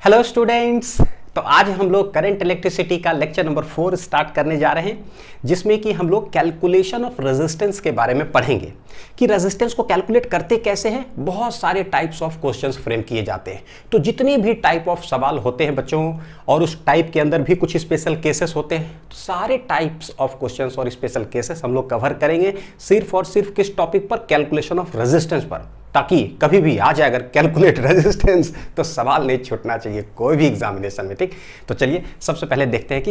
Hello students. तो आज हम लोग करंट इलेक्ट्रिसिटी का लेक्चर नंबर 4 स्टार्ट करने जा रहे हैं, जिसमें कि हम लोग कैलकुलेशन ऑफ रेजिस्टेंस के बारे में पढ़ेंगे कि रेजिस्टेंस को कैलकुलेट करते कैसे हैं। बहुत सारे टाइप्स ऑफ क्वेश्चंस फ्रेम किए जाते हैं, तो जितने भी टाइप ऑफ सवाल होते हैं बच्चों, और उस टाइप के अंदर भी कुछ स्पेशल केसेस होते हैं, तो सारे टाइप्स ऑफ क्वेश्चंस और स्पेशल केसेस हम लोग कवर करेंगे सिर्फ और सिर्फ किस टॉपिक पर, कैलकुलेशन ऑफ रेजिस्टेंस पर, ताकि कभी भी आ जाए अगर कैलकुलेट रेजिस्टेंस तो सवाल नहीं छूटना चाहिए कोई भी एग्जामिनेशन में। ठीक, तो चलिए सबसे पहले देखते हैं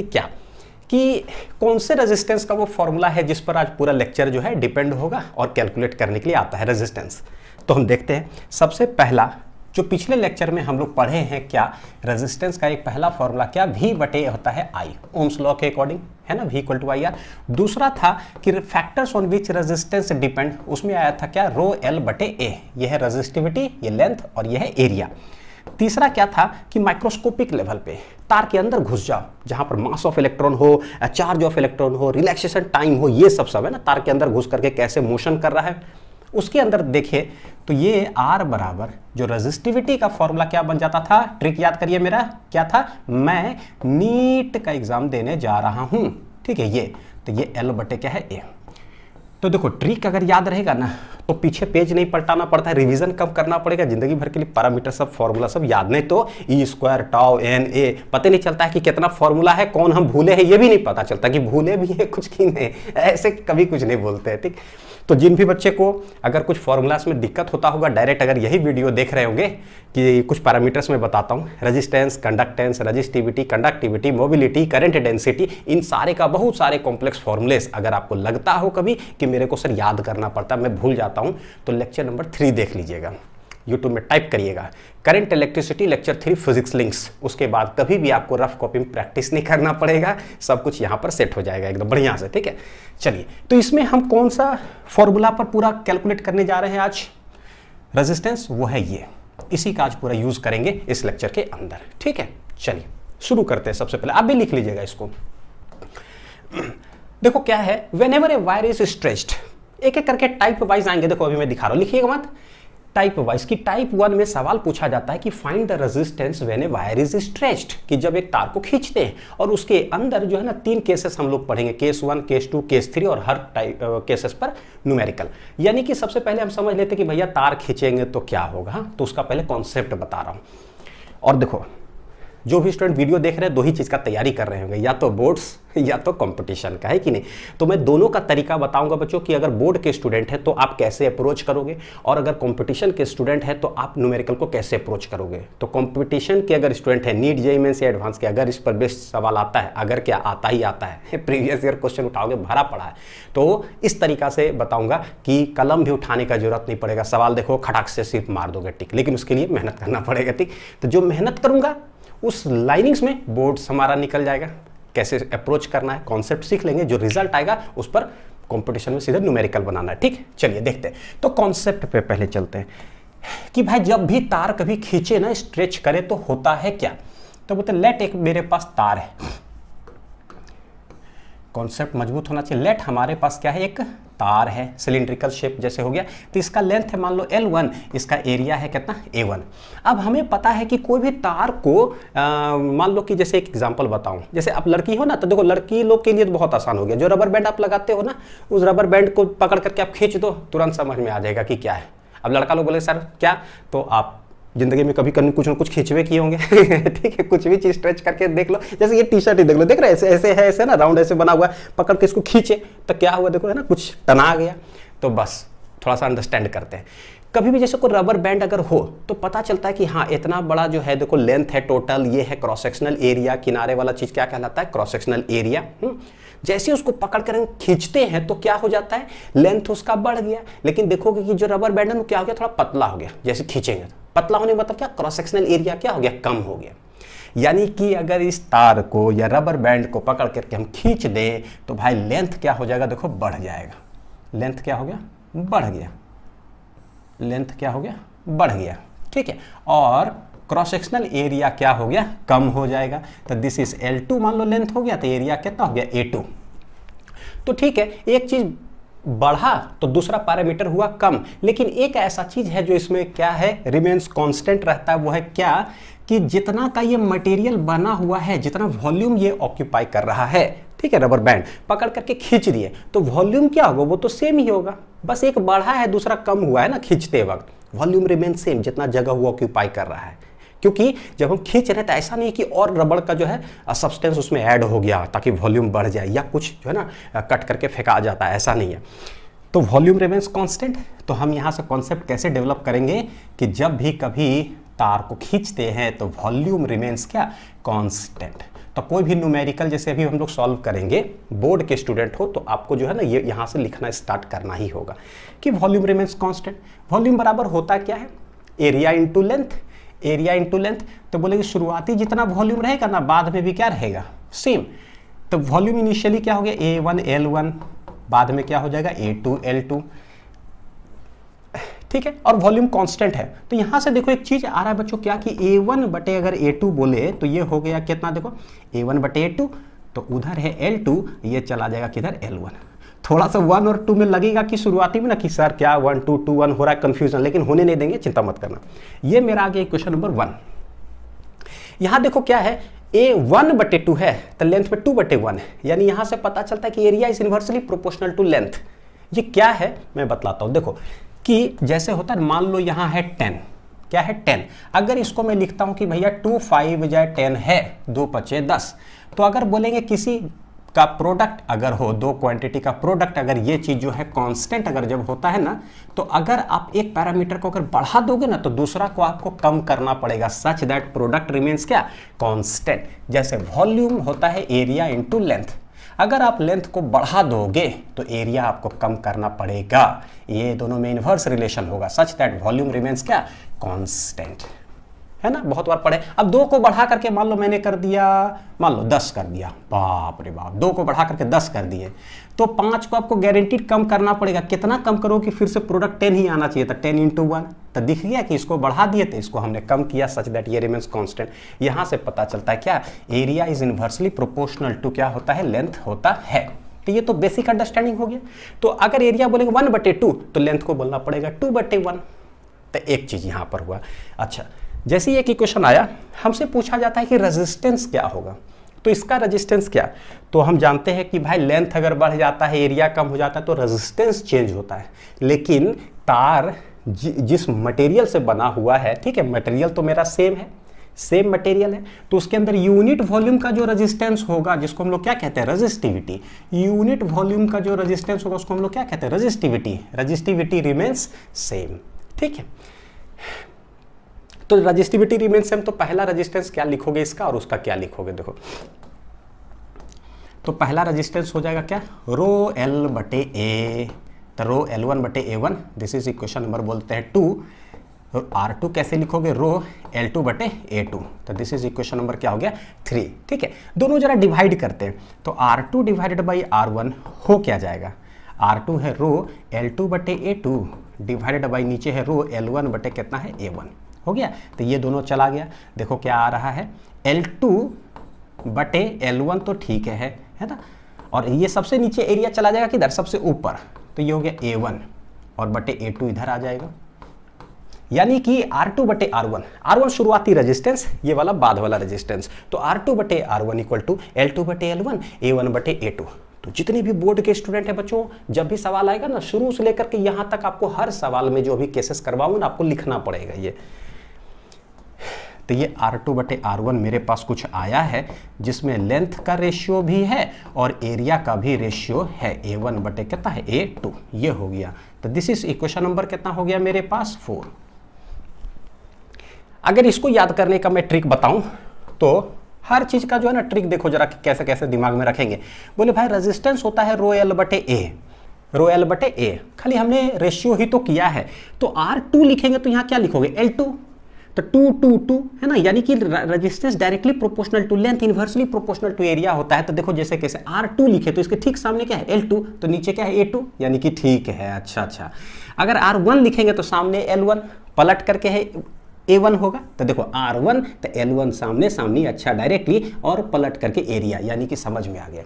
कि कौन से रेजिस्टेंस का वो फॉर्मूला है जिस पर आज पूरा लेक्चर जो है डिपेंड होगा और कैलकुलेट करने के लिए आता है रेजिस्टेंस। तो हम देखते हैं सबसे पहला, जो पिछले लेक्चर में हम लोग पढ़े हैं, क्या रेजिस्टेंस का एक पहला फॉर्मूला क्या V बटे होता है I, ओम्स लॉ के अकॉर्डिंग, है ना, V इक्वल टू IR। दूसरा था कि factors on which resistance depend, उसमें आया था क्या, रो L बटे A, यह है रेजिस्टिविटी, ये लेंथ और यह है एरिया। तीसरा क्या था कि माइक्रोस्कोपिक लेवल पे तार के अंदर घुस जाओ, जहां पर मास ऑफ इलेक्ट्रॉन हो, चार्ज ऑफ इलेक्ट्रॉन हो, रिलैक्सेशन टाइम हो, ये सब है ना, तार के अंदर घुस करके कैसे मोशन कर रहा है, उसके अंदर देखिए तो ये R बराबर जो रेजिस्टिविटी का फॉर्मूला क्या बन जाता था, ट्रिक याद करिए मेरा क्या था, मैं नीट का एग्जाम देने जा रहा हूं, ठीक है, ये तो ये L बटे क्या है A। तो देखो ट्रिक अगर याद रहेगा ना तो पीछे पेज नहीं पलटाना पड़ता है, रिवीजन कम करना पड़ेगा, जिंदगी भर के लिए पैरामीटर सब फॉर्मूला सब याद, नहीं तो E square tau N A पता नहीं चलता है कि कितना फॉर्मूला है, कौन हम भूले हैं ये भी नहीं पता चलता, कि भूले भी है कुछ की नहीं, ऐसे कभी कुछ नहीं बोलते हैं। ठीक, तो जिन भी बच्चे को अगर कुछ फॉर्मूलास में दिक्कत होता होगा, डायरेक्ट अगर यही वीडियो देख रहे होंगे कि कुछ पैरामीटर्स में बताता हूँ, resistance, conductance, resistivity, conductivity, mobility, current density, इन सारे का बहुत सारे कॉम्प्लेक्स फॉर्मूलेस अगर आपको लगता हो कभी कि मेरे को सर याद करना पड़ता है, मैं भूल जाता हूँ, तो लेक्चर नंबर 3 देख लीजिएगा, यूट्यूब में टाइप करिएगा current electricity lecture 3 physics links. उसके बाद कभी भी आपको रफ कॉपी में प्रैक्टिस नहीं करना पड़ेगा, सब कुछ यहाँ पर सेट हो जाएगा एकदम बढ़िया से। ठीक है, चलिए तो इसमें हम कौन सा फॉर्मूला पर पूरा कैलकुलेट करने जा रहे हैं आज रेजिस्टेंस, वो है ये, इसी का आज पूरा यूज करेंगे इस लेक्चर के अंदर। ठीक है, चलिए शुरू करते हैं। सबसे पहले आप भी लिख लीजिएगा इसको। देखो क्या है, whenever A wire is stretched, एक एक करके टाइप वाइज आएंगे, देखो अभी मैं दिखा रहा हूं, लिखिएगा मत, टाइप वाइज की टाइप 1 में सवाल पूछा जाता है कि find the resistance when A wire is stretched, कि जब एक तार को खींचते हैं, और उसके अंदर जो है ना 3 केसेस हम लोग पढ़ेंगे, केस 1, केस 2, केस 3, और हर टाइप केसेस पर न्यूमेरिकल। यानी कि सबसे पहले हम समझ लेते कि भैया तार खींचेंगे तो क्या होगा, तो उसका पहले कॉन्सेप्ट बता रहा हूं। और देखो जो भी स्टूडेंट वीडियो देख रहे हैं 2 ही चीज़ का तैयारी कर रहे होंगे, या तो बोर्ड्स या तो कंपटीशन का, है कि नहीं। तो मैं दोनों का तरीका बताऊंगा बच्चों कि अगर बोर्ड के स्टूडेंट है तो आप कैसे अप्रोच करोगे, और अगर कंपटीशन के स्टूडेंट है तो आप न्यूमेरिकल को कैसे अप्रोच करोगे। तो कंपटीशन के अगर स्टूडेंट है, नीट जेईई मेंस या एडवांस के, अगर इस पर बेस्ड सवाल आता है, अगर क्या आता ही आता है, प्रीवियस ईयर क्वेश्चन उठाओगे भरा पड़ा है, तो इस तरीका से बताऊंगा कि कलम भी उठाने का जरूरत नहीं पड़ेगा, सवाल देखो खटाक से सिर्फ मार दोगे टिक, लेकिन उसके लिए मेहनत करना पड़ेगा। ठीक, तो जो मेहनत करूंगा उस लाइनिंग्स में बोर्ड हमारा निकल जाएगा, कैसे अप्रोच करना है, कॉन्सेप्ट सीख लेंगे, जो रिजल्ट आएगा उस पर कंपटीशन में सीधे न्यूमेरिकल बनाना है। ठीक, चलिए देखते हैं। तो कॉन्सेप्ट पे पहले चलते हैं कि भाई जब भी तार कभी खींचे ना, स्ट्रेच करे, तो होता है क्या। तो बोलते लेट एक मेरे पास तार है, कॉन्सेप्ट मजबूत होना चाहिए, लेट हमारे पास क्या है, एक तार है, सिलिंड्रिकल शेप जैसे हो गया, तो इसका लेंथ है मान लो L1, इसका एरिया है कितना A1। अब हमें पता है कि कोई भी तार को मान लो कि जैसे एक एग्जांपल बताऊं, जैसे आप लड़की हो ना, तो देखो लड़की लोग के लिए तो बहुत आसान हो गया, जो रबर बैंड आप लगाते हो ना, उस रबर बैंड को पकड़ करके आप खींच दो, तुरंत समझ में आ जाएगा कि क्या है। अब लड़का लोग बोले सर क्या, तो आप जिंदगी में कभी कुछ ना कुछ खींचवे किए होंगे। ठीक है, कुछ भी चीज स्ट्रेच करके देख लो, जैसे ये टी शर्ट ही देख लो, देख रहे ऐसे ऐसे है, ऐसे ना राउंड ऐसे बना हुआ है, पकड़ के इसको खींचे तो क्या हुआ, देखो है ना, कुछ तना गया। तो बस थोड़ा सा अंडरस्टैंड करते हैं। कभी भी जैसे कोई रबर बैंड अगर हो तो पता चलता है कि हाँ इतना बड़ा जो है, देखो लेंथ है टोटल, ये है क्रॉस सेक्शनल एरिया, किनारे वाला चीज क्या कहलाता है, क्रॉस सेक्शनल एरिया। जैसे उसको पकड़ कर खींचते हैं तो क्या हो जाता है, लेंथ उसका बढ़ गया, लेकिन देखोगे कि जो रबर बैंड है वो क्या हो गया, थोड़ा पतला हो गया। जैसे खींचेंगे तो पतला होने का मतलब क्या, क्रॉस सेक्शनल एरिया क्या हो गया, कम हो गया। यानी कि अगर इस तार को या रबर बैंड को पकड़ करके हम खींच दें तो भाई लेंथ क्या हो जाएगा, देखो बढ़ जाएगा। लेंथ क्या हो गया, बढ़ गया। लेंथ क्या हो गया, बढ़ गया। ठीक है, और क्रॉस सेक्शनल एरिया क्या हो गया, कम हो जाएगा। तो दिस इज L2 मान लो लेंथ हो गया, तो एरिया कितना हो गया, A2। तो ठीक है, एक चीज बढ़ा तो दूसरा पैरामीटर हुआ कम। लेकिन एक ऐसा चीज है जो इसमें क्या है, रिमेन्स कांस्टेंट रहता है, वो है क्या कि जितना का ये मटेरियल बना हुआ है, जितना वॉल्यूम ये ऑक्यूपाई कर रहा है, ठीक है, रबर बैंड पकड़ करके खींच दिए तो वॉल्यूम क्या होगा, वो तो सेम ही होगा, बस एक बढ़ा है दूसरा कम हुआ है ना खींचते वक्त, वॉल्यूम रिमेन सेम, जितना जगह वो ऑक्यूपाई कर रहा है। क्योंकि जब हम खींच रहे हैं तो ऐसा नहीं कि और रबड़ का जो है सब्सटेंस उसमें ऐड हो गया ताकि वॉल्यूम बढ़ जाए, या कुछ जो है ना कट करके फेंका जाता है, ऐसा नहीं है। तो वॉल्यूम रिमेन्स कांस्टेंट। तो हम यहाँ से कॉन्सेप्ट कैसे डेवलप करेंगे कि जब भी कभी तार को खींचते हैं तो वॉल्यूम रिमेन्स क्या, कांस्टेंट। तो कोई भी न्यूमेरिकल जैसे अभी हम लोग सॉल्व करेंगे, बोर्ड के स्टूडेंट हो तो आपको जो है ना ये यहाँ से लिखना स्टार्ट करना ही होगा कि वॉल्यूम रिमेन्स कांस्टेंट। वॉल्यूम बराबर होता क्या है, area into length, area into length. तो बोलेंगे शुरुआती जितना वॉल्यूम रहेगा ना बाद में भी क्या रहेगा, सेम। तो वॉल्यूम इनिशियली क्या हो गया, A1 L1, बाद में क्या हो जाएगा A2 L2, ठीक है, और वॉल्यूम कांस्टेंट है। तो यहां से देखो एक चीज आ रहा है बच्चों क्या कि A1 बटे अगर A2 बोले तो ये हो गया कितना, देखो A1 बटे A2, तो उधर है L2, ये चला जाएगा किधर L1। थोड़ा सा 1 और 2 में लगेगा कि शुरुआती में ना कि सर क्या 1 2 2 1 हो रहा है, कंफ्यूजन, लेकिन होने नहीं देंगे, चिंता मत करना। ये मेरा आ गया क्वेश्चन नंबर 1। यहां देखो क्या है, A1 बटे 2 है तो लेंथ में 2 बटे 1 है, यानी यहां से पता चलता है कि area is inversely proportional to length. ये क्या है मैं बतलाता हूं, देखो कि जैसे होता है, मान लो यहां है 10, क्या है 10, अगर इसको मैं लिखता हूं कि भैया 2 5 बजाय 10 है, 2 पचे 10, तो अगर बोलेंगे किसी का प्रोडक्ट अगर हो, दो क्वांटिटी का प्रोडक्ट अगर ये चीज जो है कांस्टेंट अगर जब होता है ना, तो अगर आप एक पैरामीटर को अगर बढ़ा दोगे ना तो दूसरा को आपको कम करना पड़ेगा, सच दैट प्रोडक्ट रिमेन्स क्या, कांस्टेंट। जैसे वॉल्यूम होता है एरिया इंटू लेंथ, अगर आप लेंथ को बढ़ा दोगे तो एरिया आपको कम करना पड़ेगा, ये दोनों में इनवर्स रिलेशन होगा, सच दैट वॉल्यूम रिमेन्स क्या, कांस्टेंट, है ना, बहुत बार पढ़े। अब 2 को बढ़ा करके मान लो मैंने कर दिया, मान लो 10 कर दिया, बाप रे बाप, 2 को बढ़ा करके 10 कर दिए, तो 5 को आपको गारंटीड कम करना पड़ेगा। कितना कम करो कि फिर से प्रोडक्ट 10 ही आना चाहिए था, 10 इंटू 1, तो दिख गया कि इसको बढ़ा दिए तो इसको हमने कम किया, सच दैट ये रिमेन्स कांस्टेंट। यहां से पता चलता है क्या, area is inversely proportional to क्या होता है, लेंथ होता है। तो ये तो बेसिक अंडरस्टैंडिंग हो गया। तो अगर एरिया बोलेंगे 1 बटे 2 तो लेंथ को बोलना पड़ेगा 2 बटे 1। तो एक चीज यहां पर हुआ। अच्छा, जैसे ही एक इक्वेशन आया हमसे पूछा जाता है कि रेजिस्टेंस क्या होगा, तो इसका रेजिस्टेंस क्या, तो हम जानते हैं कि भाई लेंथ अगर बढ़ जाता है, एरिया कम हो जाता है तो रेजिस्टेंस चेंज होता है। लेकिन तार जिस मटेरियल से बना हुआ है, ठीक है, मटेरियल तो मेरा सेम है, सेम मटेरियल है, तो उसके अंदर यूनिट वॉल्यूम का जो रेजिस्टेंस होगा, जिसको हम लोग क्या कहते हैं, रेजिस्टिविटी, यूनिट वॉल्यूम का जो रेजिस्टेंस होगा उसको हम लोग क्या कहते हैं, रेजिस्टिविटी, रेजिस्टिविटी रिमेन्स सेम, ठीक है। तो रेजिस्टिविटी रिमेन्स सेम, तो पहला रेजिस्टेंस क्या लिखोगे इसका और उसका क्या लिखोगे, देखो तो पहला रेजिस्टेंस हो जाएगा क्या, रो एल बटे ए, तो रो L1 बटे A1, this is equation number बोलते हैं 2। R2 कैसे लिखोगे, रो L2 बटे A2, तो दिस इज इक्वेशन नंबर क्या हो गया 3, ठीक है। दोनों जरा डिवाइड करते हैं, तो R2 डिवाइडेड बाई R1 हो क्या जाएगा, R2 है रो L2 बटे A2 डिवाइडेड बाई नीचे है रो L1 बटे कितना है A1, हो गया। तो ये दोनों चला गया, देखो क्या आ रहा है, L2 बटे L1 तो ठीक है ना, और ये सबसे नीचे एरिया चला जाएगा किधर, सबसे ऊपर, तो ये हो गया A1 और बटे A2 इधर आ जाएगा, यानी कि R2 बटे R1, R1 शुरुआती रेजिस्टेंस, ये वाला बाद वाला रेजिस्टेंस, तो R2 बटे R1 इक्वल टू L2 बटे L1, A1 बटे A2। तो जितने भी बोर्ड के स्टूडेंट है बच्चों, जब भी सवाल आएगा ना, शुरू से लेकर के यहाँ तक आपको हर सवाल में जो भी केसेस करवाऊंगा ना, आपको लिखना पड़ेगा ये। तो ये R2 बटे R1 मेरे पास कुछ आया है, जिसमें लेंथ का रेशियो भी है और एरिया का भी रेशियो है, A1 बटे कितना है A2, ये हो गया। तो दिस इज इक्वेशन नंबर कितना हो गया मेरे पास 4। अगर इसको याद करने का मैं ट्रिक बताऊं तो हर चीज का जो है ना ट्रिक देखो जरा कैसे कैसे दिमाग में रखेंगे। बोले भाई रेजिस्टेंस होता है रो एल बटे ए, रो एल बटे ए, खाली हमने रेशियो ही तो किया है, तो R2 लिखेंगे तो यहाँ क्या लिखोगे L2, तो 2 2 2 है ना, यानी कि resistance directly proportional to length, inversely proportional to area होता है। तो देखो जैसे कैसे R2 लिखे तो इसके ठीक सामने क्या है L2, तो नीचे क्या है A2, यानी कि ठीक है। अच्छा, अगर R1 लिखेंगे तो सामने L1, पलट करके है A1 होगा, तो देखो R1 तो L1 सामने सामने, अच्छा डायरेक्टली, और पलट करके एरिया, यानी कि समझ में आ गया।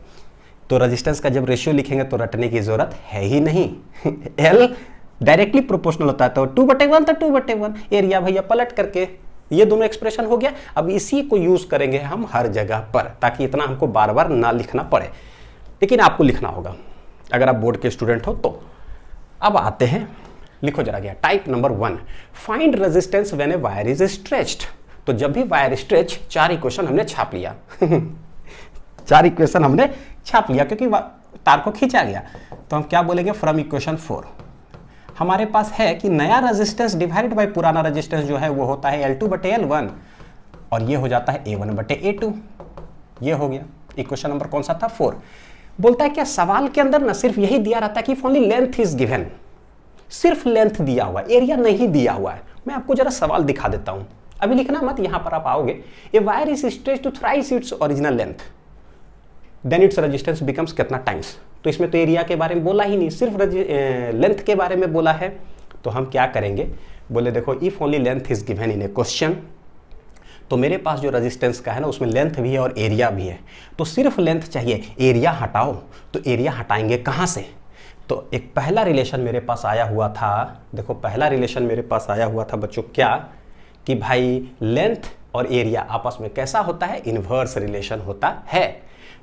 तो रेजिस्टेंस का जब रेशियो लिखेंगे तो रटने की जरूरत है ही नहीं। L डायरेक्टली प्रोपोर्शनल होता है, तो 2/1 तो 2/1 एरिया भैया पलट करके ये दोनों एक्सप्रेशन हो गया। अब इसी को यूज करेंगे हम हर जगह पर, ताकि इतना हमको बार बार ना लिखना पड़े, लेकिन आपको लिखना होगा अगर आप बोर्ड के स्टूडेंट हो तो। अब आते हैं, लिखो जरा गया type number 1, find resistance when A wire is stretched. तो जब भी वायर स्ट्रेच, 4 इक्वेशन हमने छाप लिया 4 इक्वेशन हमने छाप लिया क्योंकि तार को खींचा गया। तो हम क्या बोलेंगे, फ्रॉम इक्वेशन 4 हमारे पास है कि नया रेजिस्टेंस डिवाइडेड बाय पुराना रेजिस्टेंस जो है वो होता है L2/L1 और ये हो जाता है A1/A2। ये हो गया इक्वेशन नंबर कौन सा था, 4। बोलता है क्या सवाल के अंदर ना सिर्फ यही दिया रहता है कि ओनली लेंथ इज गिवन, सिर्फ लेंथ दिया हुआ, एरिया नहीं दिया हुआ है। मैं आपको जरा सवाल दिखा देता हूं, अभी लिखना मत, यहां पर आप आओगे। A wire is stretched to thrice its original length, then its resistance becomes कितना टाइम्स। तो इसमें तो एरिया के बारे में बोला ही नहीं, सिर्फ लेंथ के बारे में बोला है। तो हम क्या करेंगे, बोले देखो if only length is given in A question, तो मेरे पास जो रेजिस्टेंस का है ना उसमें लेंथ भी है और एरिया भी है, तो सिर्फ लेंथ चाहिए, एरिया हटाओ। तो एरिया हटाएंगे कहाँ से, तो एक पहला रिलेशन मेरे पास आया हुआ था, देखो पहला रिलेशन मेरे पास आया हुआ था बच्चों, क्या कि भाई लेंथ और एरिया आपस में कैसा होता है, इन्वर्स रिलेशन होता है।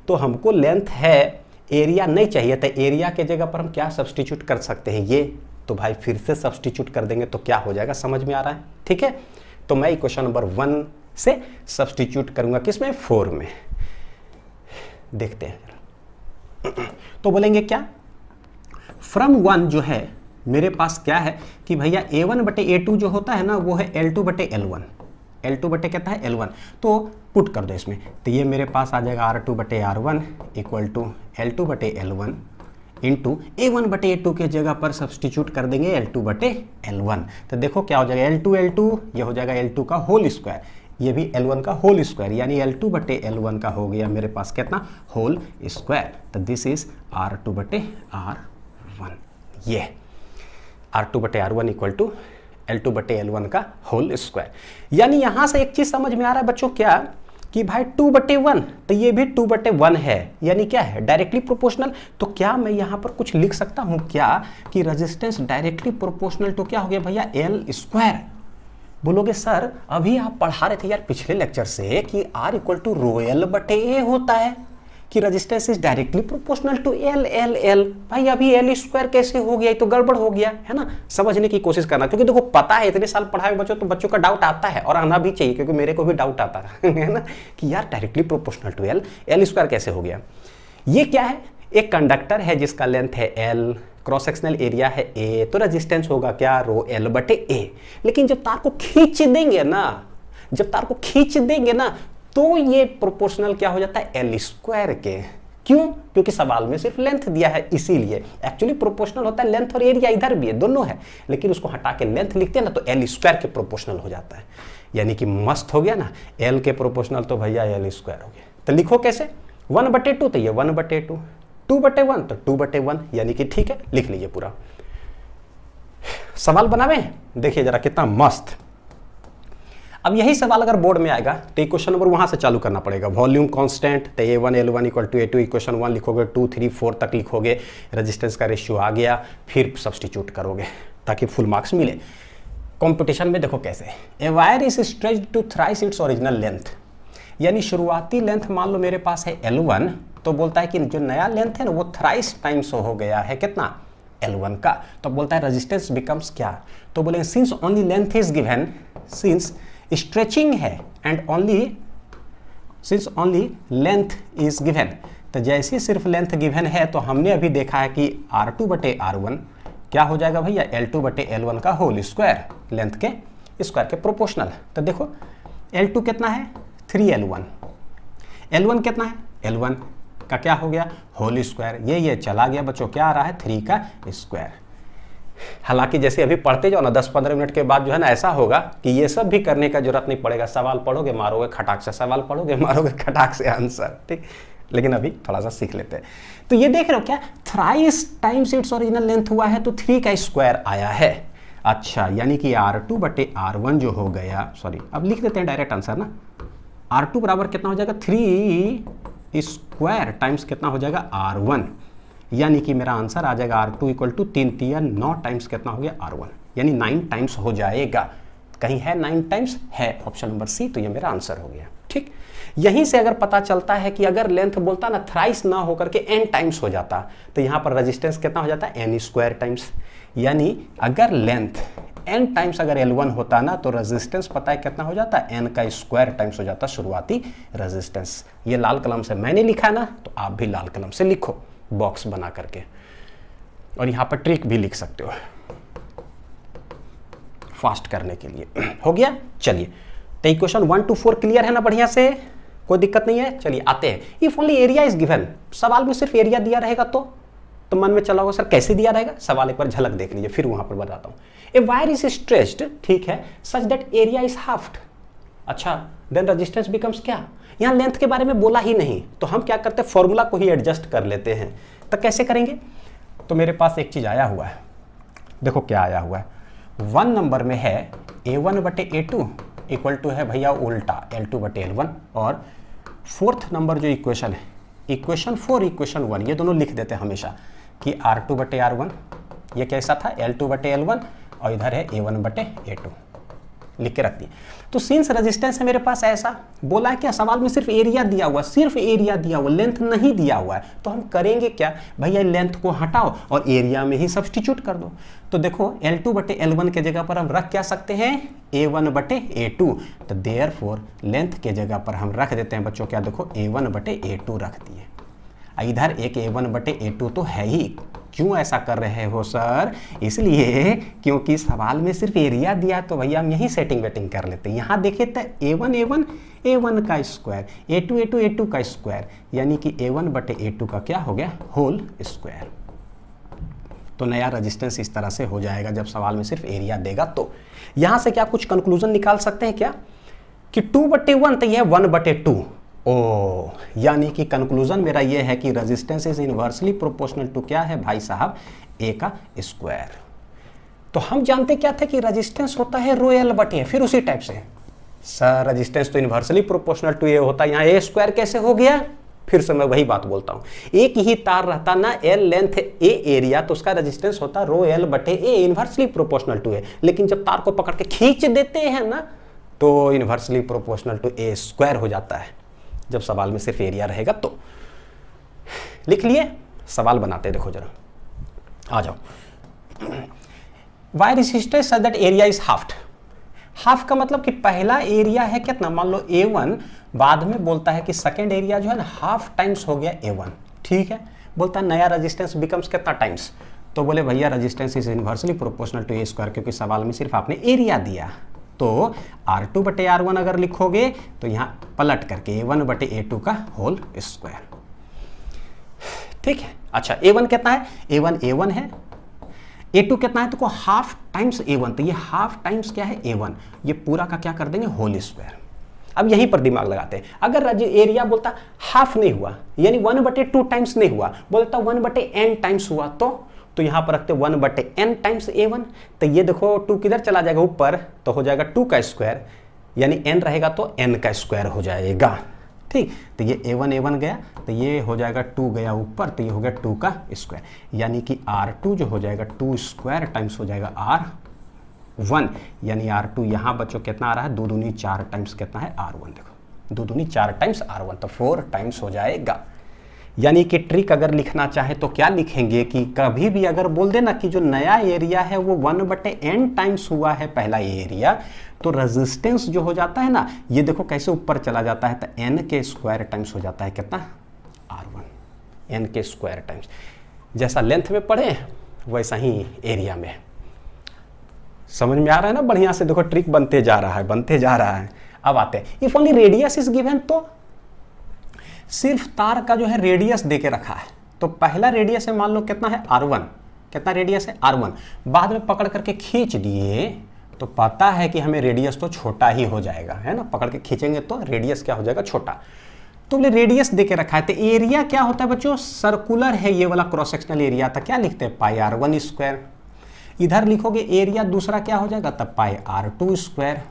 तो हमको लेंथ है, एरिया नहीं चाहिए, तो एरिया के जगह पर हम क्या सब्सटीट्यूट कर सकते हैं, ये तो भाई फिर से सब्सटीट्यूट कर देंगे तो क्या हो जाएगा, समझ में आ रहा है, ठीक है। तो मैं इक्वेशन नंबर 1 से सब्सटीट्यूट करूंगा, किसमें, 4 में। देखते हैं तो बोलेंगे क्या, फ्रॉम 1 जो है मेरे पास क्या है कि भैया A1/A2 जो होता है ना वो है L2/L1, L2 कहता है L1, तो पुट कर दो इसमें। तो ये मेरे पास आ जाएगा R2/R1 equal to L2/L1 into A1/A2 के जगह पर सब्सटीट्यूट कर देंगे L2/L1। तो देखो क्या हो जाएगा, L2 ये हो जाएगा L2 का होल स्क्वायर, ये भी L1 का होल स्क्वायर, यानी L2/L1 का हो गया मेरे पास कितना, होल स्क्वायर। तो दिस इज R2/R1, ये R2/R1 इक्वल टू L2/L1 का होल स्क्वायर। यानी यहां से एक चीज समझ में आ रहा है बच्चों, क्या कि भाई 2/1, तो ये भी 2/1 है, यानी क्या है, डायरेक्टली प्रोपोर्शनल। तो क्या मैं यहां पर कुछ लिख सकता हूं क्या कि रेजिस्टेंस डायरेक्टली प्रोपोर्शनल टू क्या हो गया भैया, L²। बोलोगे सर अभी आप पढ़ा रहे थे यार पिछले लेक्चर से कि R इक्वल टू ρL/A होता है, कि resistance is directly proportional to L। भाई अभी L² कैसे हो गया, ये तो गड़बड़ हो गया है ना। समझने की कोशिश करना, क्योंकि देखो पता है इतने साल पढ़ाए बच्चों, तो बच्चों का डाउट आता है और आना भी चाहिए, क्योंकि मेरे को भी डाउट आता है ना कि यार डायरेक्टली प्रोपोर्शनल टू L² कैसे हो गया। ये क्या है, एक कंडक्टर है जिसका लेंथ है L, क्रॉस सेक्शनल एरिया है A, तो रेजिस्टेंस होगा क्या, ρL/A। लेकिन जब तार को खींच देंगे ना, तो ये प्रोपोर्शनल क्या हो जाता है, L² के। क्यों, क्योंकि सवाल में सिर्फ लेंथ दिया है, इसीलिए। एक्चुअली प्रोपोर्शनल होता है लेंथ और एरिया, इधर भी है, दोनों है, लेकिन उसको हटा के लेंथ लिखते हैं ना तो L² के प्रोपोर्शनल हो जाता है। यानी कि मस्त हो गया ना, L के प्रोपोर्शनल तो भैया L² हो गया। तो लिखो कैसे, 1/2 तो ये 1/2, 2/1 तो 2/1, यानी कि ठीक है, लिख लीजिए पूरा। सवाल बनावे, देखिए जरा कितना मस्त। अब यही सवाल अगर बोर्ड में आएगा तो इक्वेशन नंबर वहां से चालू करना पड़ेगा, वॉल्यूम कांस्टेंट, तो A1L1 equal to A2, equation 1 लिखोगे, 2 3 4 तक लिखोगे, रेजिस्टेंस का रेशियो आ गया, फिर सब्सटीट्यूट करोगे ताकि फुल मार्क्स मिले। कंपटीशन में देखो कैसे, a wire is stretched to thrice its original length, यानी शुरुआती लेंथ मान लो मेरे पास है L1, तो बोलता है कि जो नया लेंथ है ना वो थ्राइस टाइम्स हो गया है, कितना, L1 का। तो बोलता है रेजिस्टेंस बिकम्स क्या, तो बोलेंगे since only length is given, since stretching है and only since only length is given, तो जैसे सिर्फ लेंथ गिवन है तो हमने अभी देखा है कि R2/R1 क्या हो जाएगा भैया, L2/L1 का होल स्क्वायर, लेंथ के स्क्वायर के प्रोपोर्शनल। तो देखो L2 कितना है, 3L1, L1 कितना है, L1 का क्या हो गया, होल स्क्वायर, ये चला गया बच्चों, क्या आ रहा है, 3 का स्क्वायर। हालांकि जैसे अभी पढ़ते जाओ ना 10-15 मिनट के बाद जो है ना ऐसा होगा कि ये सब भी करने का जरूरत नहीं पड़ेगा, सवाल पढ़ोगे मारोगे खटाक से, सवाल पढ़ोगे मारोगे खटाक से आंसर, ठीक। लेकिन अभी थोड़ा सा सीख लेते हैं। तो ये देख रहे हो क्या, thrice times it's original length हुआ है तो 3 का स्क्वायर आया है। अच्छा, यानी कि R2/R1 जो हो गया, सॉरी अब लिख देते हैं डायरेक्ट आंसर ना, R2 बराबर कितना हो जाएगा, 3 स्क्वायर टाइम्स कितना हो जाएगा R1, यानी कि मेरा आंसर आ जाएगा R2 इक्वल टू 3 तिया 9 टाइम्स कितना हो गया R1, यानी 9 टाइम्स हो जाएगा। कहीं है 9 टाइम्स? है, ऑप्शन नंबर सी, तो ये मेरा आंसर हो गया। ठीक, यहीं से अगर पता चलता है कि अगर लेंथ बोलता ना थ्राइस ना होकर के n टाइम्स हो जाता, तो यहाँ पर रेजिस्टेंस कितना हो जाता है n स्क्वायर टाइम्स, यानी अगर लेंथ n टाइम्स अगर L1 होता ना तो रेजिस्टेंस पता है कितना हो जाता है, n का स्क्वायर टाइम्स हो जाता शुरुआती रेजिस्टेंस। ये लाल कलम से मैंने लिखा ना, तो आप भी लाल कलम से लिखो बॉक्स बना करके, और यहाँ पर ट्रिक भी लिख सकते हो फास्ट करने के लिए। हो गया, चलिए तो इक्वेशन 1 to 4 क्लियर है ना, बढ़िया से, कोई दिक्कत नहीं है। चलिए आते हैं, if only area is given, सवाल में सिर्फ एरिया दिया रहेगा तो मन में चला होगा सर कैसे दिया रहेगा, सवाल एक बार झलक देख लीजिए, फिर वहां पर बताता हूं। ए वायर इज स्ट्रेच्ड, ठीक है, सच दैट एरिया इज हाफ्ड, अच्छा देन रेजिस्टेंस बिकम्स क्या, यहां लेंथ के बारे में बोला ही नहीं, तो हम क्या करते हैं फॉर्मूला को ही एडजस्ट कर लेते हैं। तो कैसे करेंगे, तो मेरे पास एक चीज आया हुआ है, देखो क्या आया हुआ है, 1 नंबर में है A1 बटे A2 इक्वल टू है भैया उल्टा L2 बटे L1, और 4th नंबर जो इक्वेशन है, इक्वेशन 4 इक्वेशन 1, ये दोनों लिख देते हैं हमेशा कि R2 बटे R1, ये कैसा था L2 बटे L1, और इधर है A1 बटे A2, लिख के रख दिए। तो सिंस रेजिस्टेंस है मेरे पास ऐसा, बोला है क्या सवाल में सिर्फ एरिया दिया हुआ, सिर्फ एरिया दिया हुआ, लेंथ नहीं दिया हुआ है, तो हम करेंगे क्या भैया, लेंथ को हटाओ और एरिया में ही सब्स्टिट्यूट कर दो। तो देखो L2 बटे L1 के जगह पर हम रख क्या सकते हैं, A1 बटे A2, तो देयरफॉर लेंथ के जगह पर हम रख देते हैं बच्चों क्या, देखो A1 बटे A2 रख दिए, इधर एक A1 बटे A2 तो है ही। क्यों ऐसा कर रहे हो सर, इसलिए क्योंकि सवाल में सिर्फ एरिया दिया, तो भैया हम यही सेटिंग वेटिंग कर लेते हैं। यहाँ देखिए तो A1 का स्क्वायर, A2 का स्क्वायर, यानी कि A1 बटे A2 का क्या हो गया, होल स्क्वायर। तो नया रेजिस्टेंस इस तरह से हो जाएगा जब सवाल में सिर्फ एरिया देगा। तो यहाँ से क्या कुछ कंक्लूजन निकाल सकते हैं क्या, कि 2 बटे 1 तो यह 1 बटे 2, ओ यानी कि कंक्लूजन मेरा ये है कि resistance is inversely proportional to क्या है भाई साहब, ए का स्क्वायर। तो हम जानते क्या थे कि रेजिस्टेंस होता है रो एल बटे, फिर उसी टाइप से सर रेजिस्टेंस तो इनवर्सली प्रोपोर्शनल टू ए होता है, यहाँ ए स्क्वायर कैसे हो गया, फिर से मैं वही बात बोलता हूँ, एक ही तार रहता ना एल लेंथ ए एरिया, तो उसका रेजिस्टेंस होता रो एल बटे ए, इनवर्सली प्रोपोर्शनल टू ए। लेकिन जब तार को पकड़ के खींच देते हैं ना, तो inversely proportional to A square हो जाता है, जब सवाल में सिर्फ एरिया रहेगा। तो लिख लिए, सवाल बनाते देखो जरा, आ जाओ। वायर इज हिस्टेड such that area is halved, half का मतलब कि पहला एरिया है कितना, मान लो A1, बाद में बोलता है कि सेकेंड एरिया जो है ना हाफ टाइम्स हो गया A1, ठीक है, बोलता है नया रेजिस्टेंस बिकम्स कितना टाइम्स, तो बोले भैया resistance is inversely proportional to A square, क्योंकि सवाल में सिर्फ आपने एरिया दिया। तो R2 बटे R1 अगर लिखोगे तो यहाँ पलट करके A1 बटे A2 का होल स्क्वायर, ठीक है। अच्छा A1 कितना है, A1 है, A2 कितना है, तो हाफ टाइम्स A1, तो ये हाफ टाइम्स क्या है A1, ये पूरा का क्या कर देंगे होल स्क्वायर। अब यहीं पर दिमाग लगाते हैं, अगर एरिया बोलता हाफ नहीं हुआ, यानी 1 बटे 2 टाइम्स नहीं हुआ, बोलता 1 बटे n टाइम्स हुआ, तो यहाँ पर रखते 1 बटे n टाइम्स A1, तो ये देखो 2 किधर चला जाएगा ऊपर, तो हो जाएगा 2 का स्क्वायर, यानी n रहेगा तो n का स्क्वायर हो जाएगा, ठीक। तो ये A1 गया, तो ये हो जाएगा 2 गया ऊपर, तो ये हो गया 2 का स्क्वायर, यानी कि R2 जो हो जाएगा 2 स्क्वायर टाइम्स हो जाएगा R1, यानी R2 यहाँ बच्चों कितना आ रहा है, 2 दूनी 4 टाइम्स कितना है R1, देखो 2 दूनी 4 टाइम्स R1, तो 4 टाइम्स हो जाएगा। यानी कि ट्रिक अगर लिखना चाहे तो क्या लिखेंगे कि कभी भी अगर बोल देना कि जो नया एरिया है वो 1 बटे n टाइम्स हुआ है पहला एरिया, तो रेजिस्टेंस जो हो जाता है ना, ये देखो कैसे ऊपर चला जाता है, तो n के स्क्वायर टाइम्स हो जाता है कितना R1, n के स्क्वायर टाइम्स, जैसा लेंथ में पढ़े वैसा ही एरिया में। समझ में आ रहा है ना, बढ़िया से देखो ट्रिक बनते जा रहा है। अब आते हैं, if only radius is given, तो सिर्फ तार का जो है रेडियस देके रखा है, तो पहला रेडियस है मान लो कितना है R1, कितना रेडियस है R1, बाद में पकड़ करके खींच दिए तो पता है कि हमें रेडियस तो छोटा ही हो जाएगा, है ना, पकड़ के खींचेंगे तो रेडियस क्या हो जाएगा, छोटा। तो बोले रेडियस देके रखा है, तो एरिया क्या होता है बच्चों, सर्कुलर है ये वाला क्रॉस सेक्शनल एरिया, तो क्या लिखते हैं पाई R1 स्क्वायर, इधर लिखोगे एरिया दूसरा क्या हो जाएगा, तब पाई R2 स्क्वायर।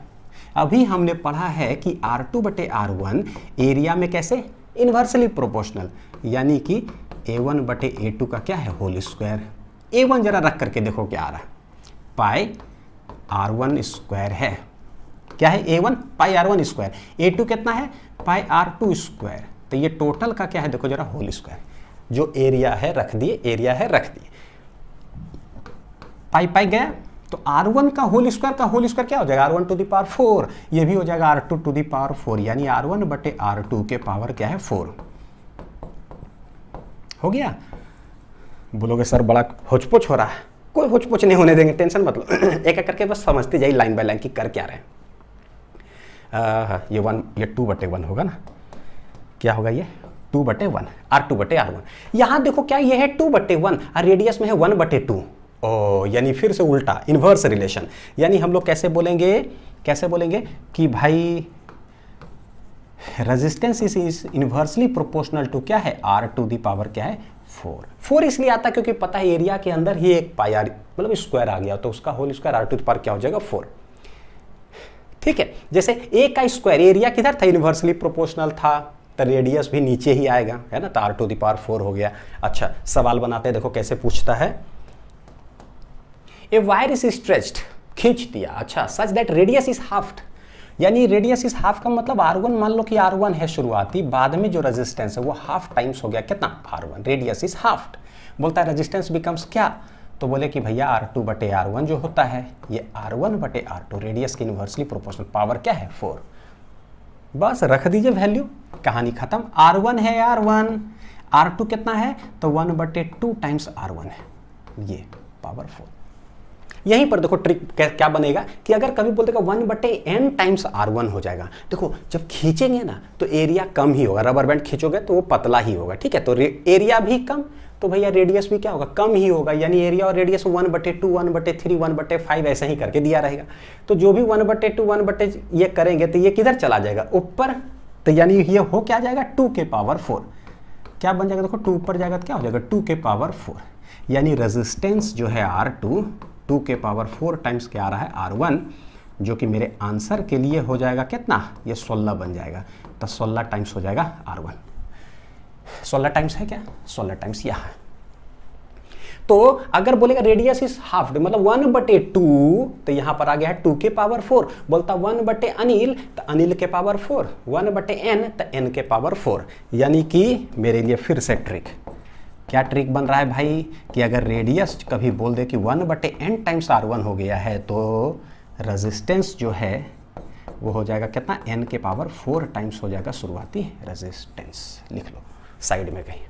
अभी हमने पढ़ा है कि R2 बटे R1 एरिया में कैसे इन्वर्सली प्रोपोर्शनल, यानी कि A1 बटे A2 का क्या है होल स्क्वायर। A1 जरा रख करके देखो क्या आ रहा है, पाई R1 स्क्वायर है, क्या है A1 पाई R1 स्क्वायर, A2 कितना है पाई R2 स्क्वायर, तो ये टोटल का क्या है देखो जरा होल स्क्वायर, जो एरिया है रख दिए, एरिया है रख दिए, पाई पाई गया, तो R1 का होल स्क्वायर क्या हो जाएगा R1 टू द पावर 4, ये भी हो जाएगा R2 टू द पावर 4, यानी R1 बटे R2 के पावर क्या है 4। हो गया। बोलोगे सर बड़ा होचपोच हो रहा है, कोई होचपोच नहीं होने देंगे, टेंशन मत लो। एक एक करके बस समझते जाइए लाइन बाय लाइन की कर क्या रहे हैं। ये 2/1 होगा ना, क्या होगा ये 2/1 R2 बटे R1। यहाँ देखो क्या ये है 2/1 और रेडियस में है 1/2। ओ यानी फिर से उल्टा इन्वर्स रिलेशन, यानी हम लोग कैसे बोलेंगे कि भाई resistance is inversely proportional to क्या है R टू दी पावर क्या है 4 इसलिए आता क्योंकि पता है एरिया के अंदर ही एक पाई आर मतलब स्क्वायर आ गया, तो उसका whole square R to the power क्या हो जाएगा 4। ठीक है, जैसे A का स्क्वायर एरिया किधर था इन्वर्सली प्रोपोर्शनल था, तो रेडियस भी नीचे ही आएगा, है ना, तो R टू दी पावर 4 हो गया। अच्छा सवाल बनाते हैं, देखो कैसे पूछता है, ए वायर इज स्ट्रेच्ड, खींच दिया, अच्छा such that radius is halved, यानी रेडियस इज हाफ का मतलब R1 मान लो कि R1 है शुरुआती, बाद में जो रेजिस्टेंस है वो हाफ टाइम्स हो गया कितना R1, रेडियस इज हाफ्ड। बोलता है रेजिस्टेंस बिकम्स क्या, तो बोले कि भैया R2 बटे R1 जो होता है ये R1 बटे R2 रेडियस की इन्वर्सली प्रोपोर्शनल, पावर क्या है 4। बस रख दीजिए वैल्यू, कहानी खत्म। R1 है R1, R2 कितना है तो 1/2 टाइम्स R1 है, ये पावर 4। यहीं पर देखो ट्रिक क्या बनेगा कि अगर कभी बोलते का 1/n टाइम्स R1 हो जाएगा, देखो जब खींचेंगे ना तो एरिया कम ही होगा, रबर बैंड खींचोगे तो वो पतला ही होगा, ठीक है, तो एरिया भी कम तो भैया रेडियस भी क्या होगा कम ही होगा, यानी एरिया और रेडियस 1/2 1/3 1/5 ऐसे ही करके दिया रहेगा। तो जो भी 1/2 1 ये करेंगे तो ये किधर चला जाएगा ऊपर, तो यानी ये हो क्या जाएगा 2 के पावर 4, क्या बन जाएगा देखो 2 ऊपर जाएगा तो क्या हो जाएगा 2 के पावर 4, यानी रेजिस्टेंस जो है R2 2 के पावर 4 टाइम्स क्या आ रहा है R1, जो कि मेरे आंसर के लिए हो जाएगा कितना, ये 16 बन जाएगा, तो 16 टाइम्स हो जाएगा R1। 16 टाइम्स है क्या, 16 टाइम्स यह है। तो अगर बोलेगा रेडियस इज हाफ मतलब 1/2, तो यहां पर आ गया है 2 के पावर 4, बोलता 1/अनिल तो अनिल के पावर 4, 1/n तो n के पावर 4, यानी कि मेरे लिए फिर से ट्रिक, क्या ट्रिक बन रहा है भाई कि अगर रेडियस कभी बोल दे कि 1/n टाइम्स R1 हो गया है तो रेजिस्टेंस जो है वो हो जाएगा कितना n के पावर 4 टाइम्स हो जाएगा शुरुआती रेजिस्टेंस, लिख लो साइड में कहीं।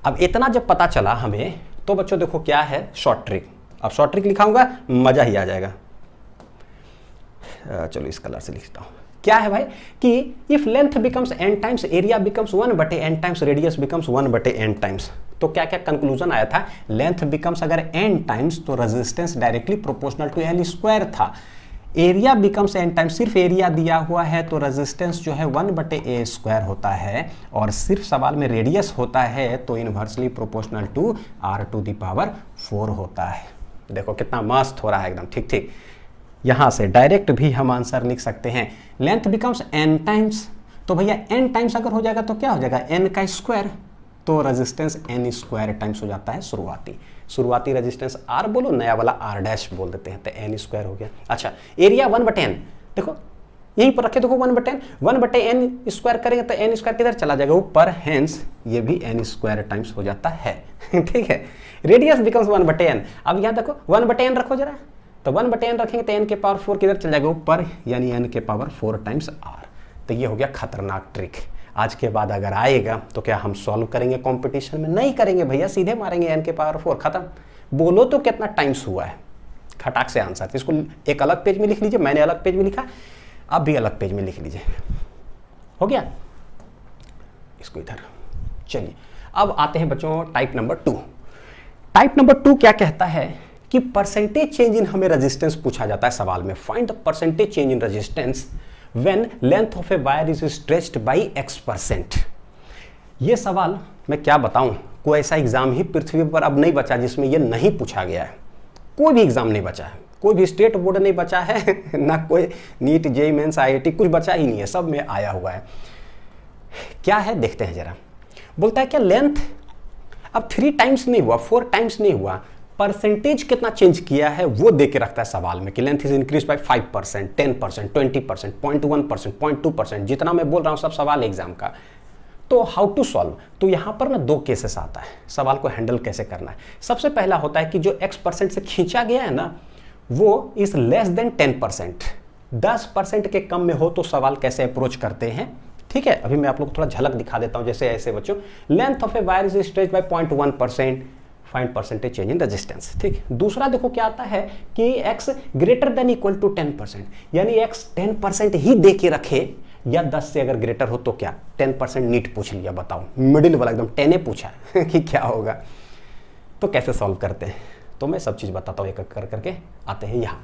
अब इतना जब पता चला हमें तो बच्चों देखो क्या है शॉर्ट ट्रिक, अब शॉर्ट ट्रिक लिखाऊंगा मजा ही आ जाएगा, चलो इस कलर से लिखता हूं। क्या है भाई कि if length becomes n times area becomes 1/n times radius becomes 1/n times, तो क्या क्या कंक्लूजन आया था, लेंथ बिकम्स अगर n टाइम्स तो resistance directly proportional to L square था, एरिया बिकम्स n टाइम्स सिर्फ एरिया दिया हुआ है तो रेजिस्टेंस जो है 1/a स्क्वायर होता है, और सिर्फ सवाल में रेडियस होता है तो inversely proportional to R to the power 4 होता है। देखो कितना मस्त हो रहा है एकदम, ठीक ठीक। यहाँ से डायरेक्ट भी हम आंसर लिख सकते हैं, लेंथ बिकम्स n टाइम्स, तो भैया n टाइम्स अगर हो जाएगा तो क्या हो जाएगा n का स्क्वायर, तो रेजिस्टेंस n स्क्वायर टाइम्स हो जाता है शुरुआती रेजिस्टेंस R बोलो, नया वाला R डैश बोल देते हैं, तो n स्क्वायर हो गया। अच्छा एरिया 1/n, देखो यहीं पर रखे, देखो 1/n स्क्वायर करेंगे तो n स्क्वायर किधर चला जाएगा ऊपर, हेंस ये भी n स्क्वायर टाइम्स हो जाता है। ठीक है, रेडियस बिकम्स 1/n, अब यहाँ देखो 1/n रखो जरा, तो 1/n रखेंगे तो n के पावर 4 किधर चल जाएगा ऊपर, यानी n के पावर 4 टाइम्स R। तो ये हो गया खतरनाक ट्रिक। आज के बाद अगर आएगा तो क्या हम सॉल्व करेंगे कंपटीशन में, नहीं करेंगे भैया, सीधे मारेंगे n के पावर 4, खत्म। बोलो तो कितना टाइम्स हुआ है, खटाक से आंसर। इसको एक अलग पेज में लिख लीजिए, मैंने अलग पेज में लिखा, आप भी अलग पेज में लिख लीजिए, हो गया। इसको इधर, चलिए अब आते हैं बच्चों टाइप नंबर 2। टाइप नंबर 2 क्या कहता है कि परसेंटेज चेंज इन, हमें रेजिस्टेंस पूछा जाता है सवाल में, find the percentage change in resistance when length of a wire is stretched by x%। ये सवाल मैं क्या बताऊं, कोई ऐसा एग्जाम ही पृथ्वी पर अब नहीं बचा जिसमें ये नहीं पूछा गया है, कोई भी एग्जाम नहीं बचा है, कोई भी स्टेट बोर्ड नहीं बचा है ना कोई नीट जेईई मेंस IIT कुछ बचा ही नहीं है, सब में आया हुआ है। क्या है देखते हैं जरा। बोलता है क्या लेंथ अब 3 टाइम्स नहीं हुआ, 4 टाइम्स नहीं हुआ, परसेंटेज कितना चेंज किया है वो दे के रखता है सवाल में कि लेंथ इज इंक्रीज बाय 5%, 10%, 20%, 0.1%, 0.2%, जितना मैं बोल रहा हूं सब सवाल एग्जाम का। तो हाउ टू सॉल्व, तो यहां पर ना 2 केसेस आता है सवाल को हैंडल कैसे करना है। सबसे पहला होता है कि जो x% से खींचा गया है ना वो इज लेस देन 10%, 10% के कम में हो तो सवाल कैसे अप्रोच करते हैं। ठीक है, अभी मैं आप लोग को थोड़ा झलक दिखा देता हूं। जैसे ऐसे बच्चों, length of a wire is stretch by 0.1%, find percentage change in resistance. ठीक, दूसरा देखो क्या आता है कि x greater than equal to 10%, यानी x 10% ही दे के रखे या 10 से अगर ग्रेटर हो तो क्या 10% नीट पूछ लिया, बताओ मिडिल वाला एकदम 10 पूछा कि क्या होगा, तो कैसे सॉल्व करते हैं। तो मैं सब चीज बताता हूं एक एक कर करके। आते हैं यहां,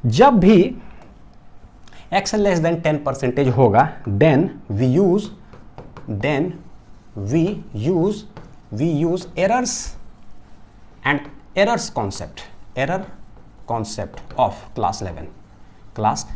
जब भी x लेस देन 10% होगा then we use errors and errors concept of class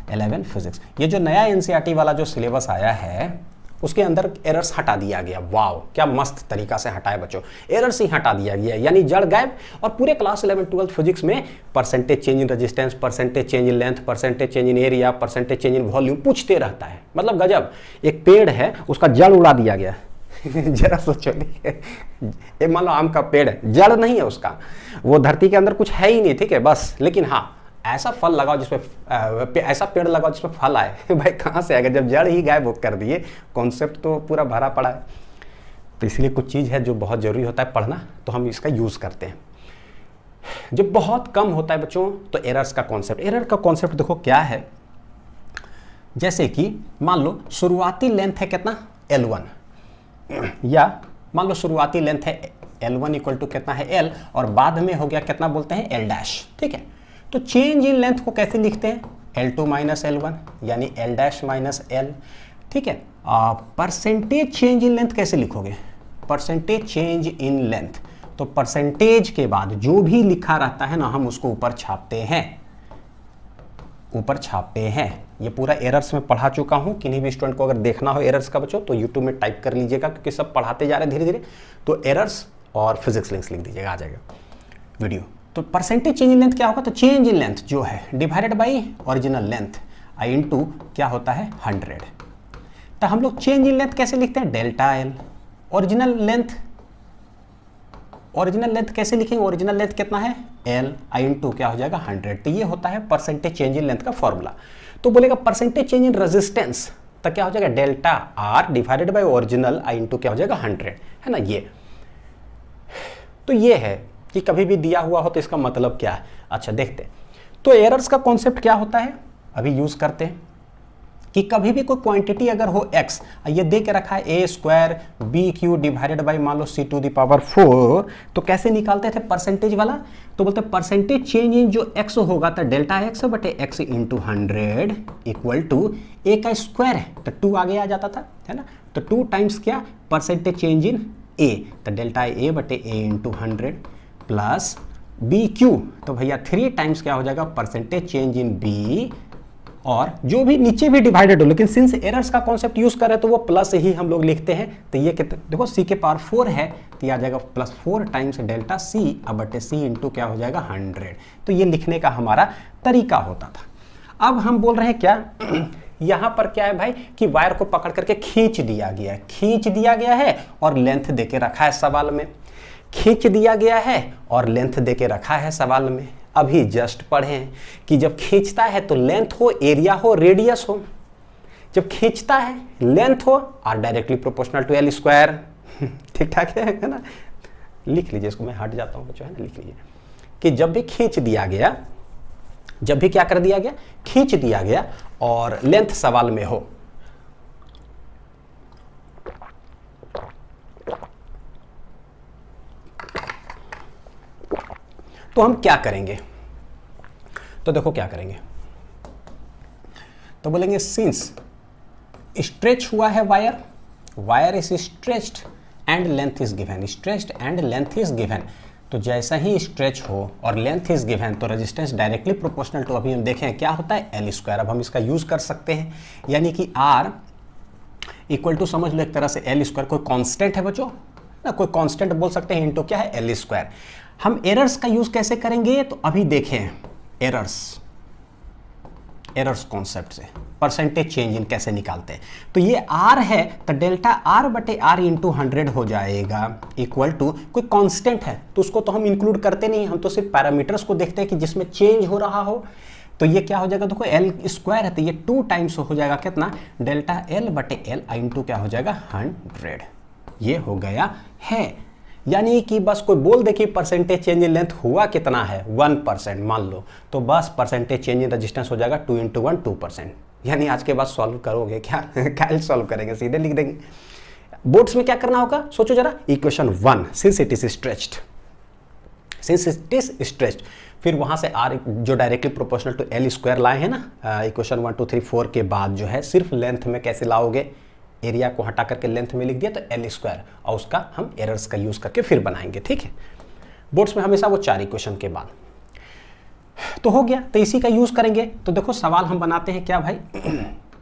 11 physics. ये जो नया एनसीईआरटी वाला जो सिलेबस आया है उसके अंदर एरर्स हटा दिया गया। वाओ क्या मस्त तरीका से हटाए बच्चों, एरर्स ही हटा दिया गया, यानी जड़ गायब। और पूरे क्लास 11 12 फिजिक्स में percentage change in resistance, percentage change in length, percentage change in area, percentage change in volume पूछते रहता है। मतलब गजब, एक पेड़ है उसका जड़ उड़ा दिया गया जरा सोचो, ये मान लो आम का पेड़ है, जड़ नहीं है उसका, वो धरती के अंदर कुछ है ही नहीं, ठीक है बस। लेकिन हाँ ऐसा फल लगाओ जिसमें ऐसा पेड़ लगाओ जिसमें फल आए भाई कहाँ से आएगा जब जड़ ही गायब कर दिए। कॉन्सेप्ट तो पूरा भरा पड़ा है। तो इसलिए कुछ चीज़ है जो बहुत ज़रूरी होता है पढ़ना, तो हम इसका यूज़ करते हैं। जब बहुत कम होता है बच्चों तो एरर्स का कॉन्सेप्ट, एरर का कॉन्सेप्ट देखो क्या है। जैसे कि मान लो शुरुआती लेंथ है कितना L1, या मान लो शुरुआती लेंथ है L1 इक्वल टू कितना है L, और बाद में हो गया कितना बोलते हैं L डैश। ठीक है, तो चेंज इन लेंथ को कैसे लिखते हैं L2 माइनस L1 यानी L डैश माइनस L। ठीक है, परसेंटेज चेंज इन लेंथ कैसे लिखोगे, परसेंटेज चेंज इन लेंथ, तो परसेंटेज के बाद जो भी लिखा रहता है ना हम उसको ऊपर छापते हैं। ये पूरा एरर्स में पढ़ा चुका हूं, किन्हीं भी स्टूडेंट को अगर देखना हो एरर्स का बच्चों तो यूट्यूब में टाइप कर लीजिएगा, क्योंकि सब पढ़ाते जा रहे हैं धीरे धीरे। तो एरर्स और फिजिक्स लिंक्स लिख दीजिएगा, आ जाएगा वीडियो। तो परसेंटेज चेंज इन लेंथ क्या होगा, तो चेंज इन लेंथ जो है divided by original length I into क्या होता है 100। तो हम लोग चेंज इन लेंथ कैसे लिखते हैं डेल्टा एल। ओरिजिनल लेंथ कैसे लिखेंगे, ओरिजिनल लेंथ कितना है L आई इंटू क्या हो जाएगा 100। तो ये होता है परसेंटेज चेंज इन लेंथ का फॉर्मूला। तो बोलेगा परसेंटेज चेंज इन रेजिस्टेंस, तो क्या हो जाएगा delta R divided by original I into क्या हो जाएगा 100, है ना। ये तो ये है कि कभी भी दिया हुआ हो तो इसका मतलब क्या है। अच्छा देखते, तो एरर्स का कॉन्सेप्ट क्या होता है अभी यूज करते हैं कि कभी भी कोई क्वांटिटी अगर हो x, ये दे के रखा है a square B Q divided by मान लो c टू द पावर 4, तो कैसे निकालते थे परसेंटेज वाला, तो बोलते परसेंटेज चेंज इन जो x होगा तो डेल्टा x बटे x into 100 equal to a का स्क्वायर है तो 2 आगे आ जाता था, है ना। तो 2 टाइम्स क्या परसेंटेज चेंज इन a, तो डेल्टा a बटे a into 100 plus B Q, तो भैया 3 टाइम्स क्या हो जाएगा परसेंटेज चेंज इन b, और जो भी नीचे भी डिवाइडेड हो, लेकिन सिंस एरर्स का कॉन्सेप्ट यूज कर रहे तो वो प्लस ही हम लोग लिखते हैं। तो ये कितना देखो c के पावर 4 है तो ये आ जाएगा प्लस 4 टाइम्स डेल्टा c अब बटे c इंटू क्या हो जाएगा 100। तो ये लिखने का हमारा तरीका होता था। अब हम बोल रहे हैं क्या यहां पर क्या है भाई कि वायर को पकड़ करके खींच दिया गया है और लेंथ देके रखा है सवाल में, खींच दिया गया है और लेंथ देके रखा है सवाल में। अभी जस्ट पढ़ें कि जब खींचता है तो लेंथ हो, एरिया हो, रेडियस हो। जब खींचता है लेंथ हो और directly proportional to L square. ठीक ठाक है ना, लिख लीजिए इसको, मैं हट जाता हूं बच्चों, है ना, लिख लीजिए कि जब भी खींच दिया गया, जब भी क्या कर दिया गया खींच दिया गया और लेंथ सवाल में हो, तो हम क्या करेंगे, तो देखो क्या करेंगे, तो बोलेंगे सिंस स्ट्रेच हुआ है wire is stretched and length is given, stretched and length is given. तो जैसा ही स्ट्रेच हो और लेंथ इज गिवन तो रेजिस्टेंस डायरेक्टली प्रोपोर्शनल टू, अभी हम देखें क्या होता है एल स्क्वायर। अब हम इसका यूज कर सकते हैं, यानी कि आर इक्वल टू समझ लो एक तरह से एल स्क्वायर, कोई कांस्टेंट है बच्चों ना, कोई कांस्टेंट बोल सकते हैं, इनटू क्या है एल स्क्वायर। हम एरर्स का यूज कैसे करेंगे, तो अभी देखें एरर्स कॉन्सेप्ट से परसेंटेज चेंज इन कैसे निकालते हैं। तो ये आर है तो डेल्टा आर बटे आर इंटू 100 हो जाएगा इक्वल टू, कोई कांस्टेंट है तो उसको तो हम इंक्लूड करते नहीं, हम तो सिर्फ पैरामीटर्स को देखते हैं कि जिसमें चेंज हो रहा हो। तो ये क्या हो जाएगा, देखो एल स्क्वायर है तो ये 2 टाइम्स हो जाएगा कितना, डेल्टा एल बटे एल इंटू क्या हो जाएगा 100। ये हो गया है, यानी कि बस कोई बोल दे कि परसेंटेज चेंज इन लेंथ हुआ कितना है 1% मान लो, तो बस परसेंटेज चेंज इन रेजिस्टेंस हो जाएगा 2 × 1 2%। यानी आज के बाद सॉल्व करोगे क्या क्या सॉल्व करेंगे, सीधे लिख देंगे। बोर्ड्स में क्या करना होगा सोचो जरा, equation 1 since it is stretched, फिर वहां से आर जो directly proportional to L square लाए हैं ना, इक्वेशन 1 2 3 4 के बाद जो है सिर्फ लेंथ में कैसे लाओगे, एरिया को हटा करके लेंथ में लिख दिया तो एल स्क्वायर, और उसका हम एरर्स का यूज करके फिर बनाएंगे, ठीक है। बोर्ड्स में हमेशा वो 4 इक्वेशन के बाद तो हो गया, तो इसी का यूज करेंगे। तो देखो सवाल हम बनाते हैं क्या भाई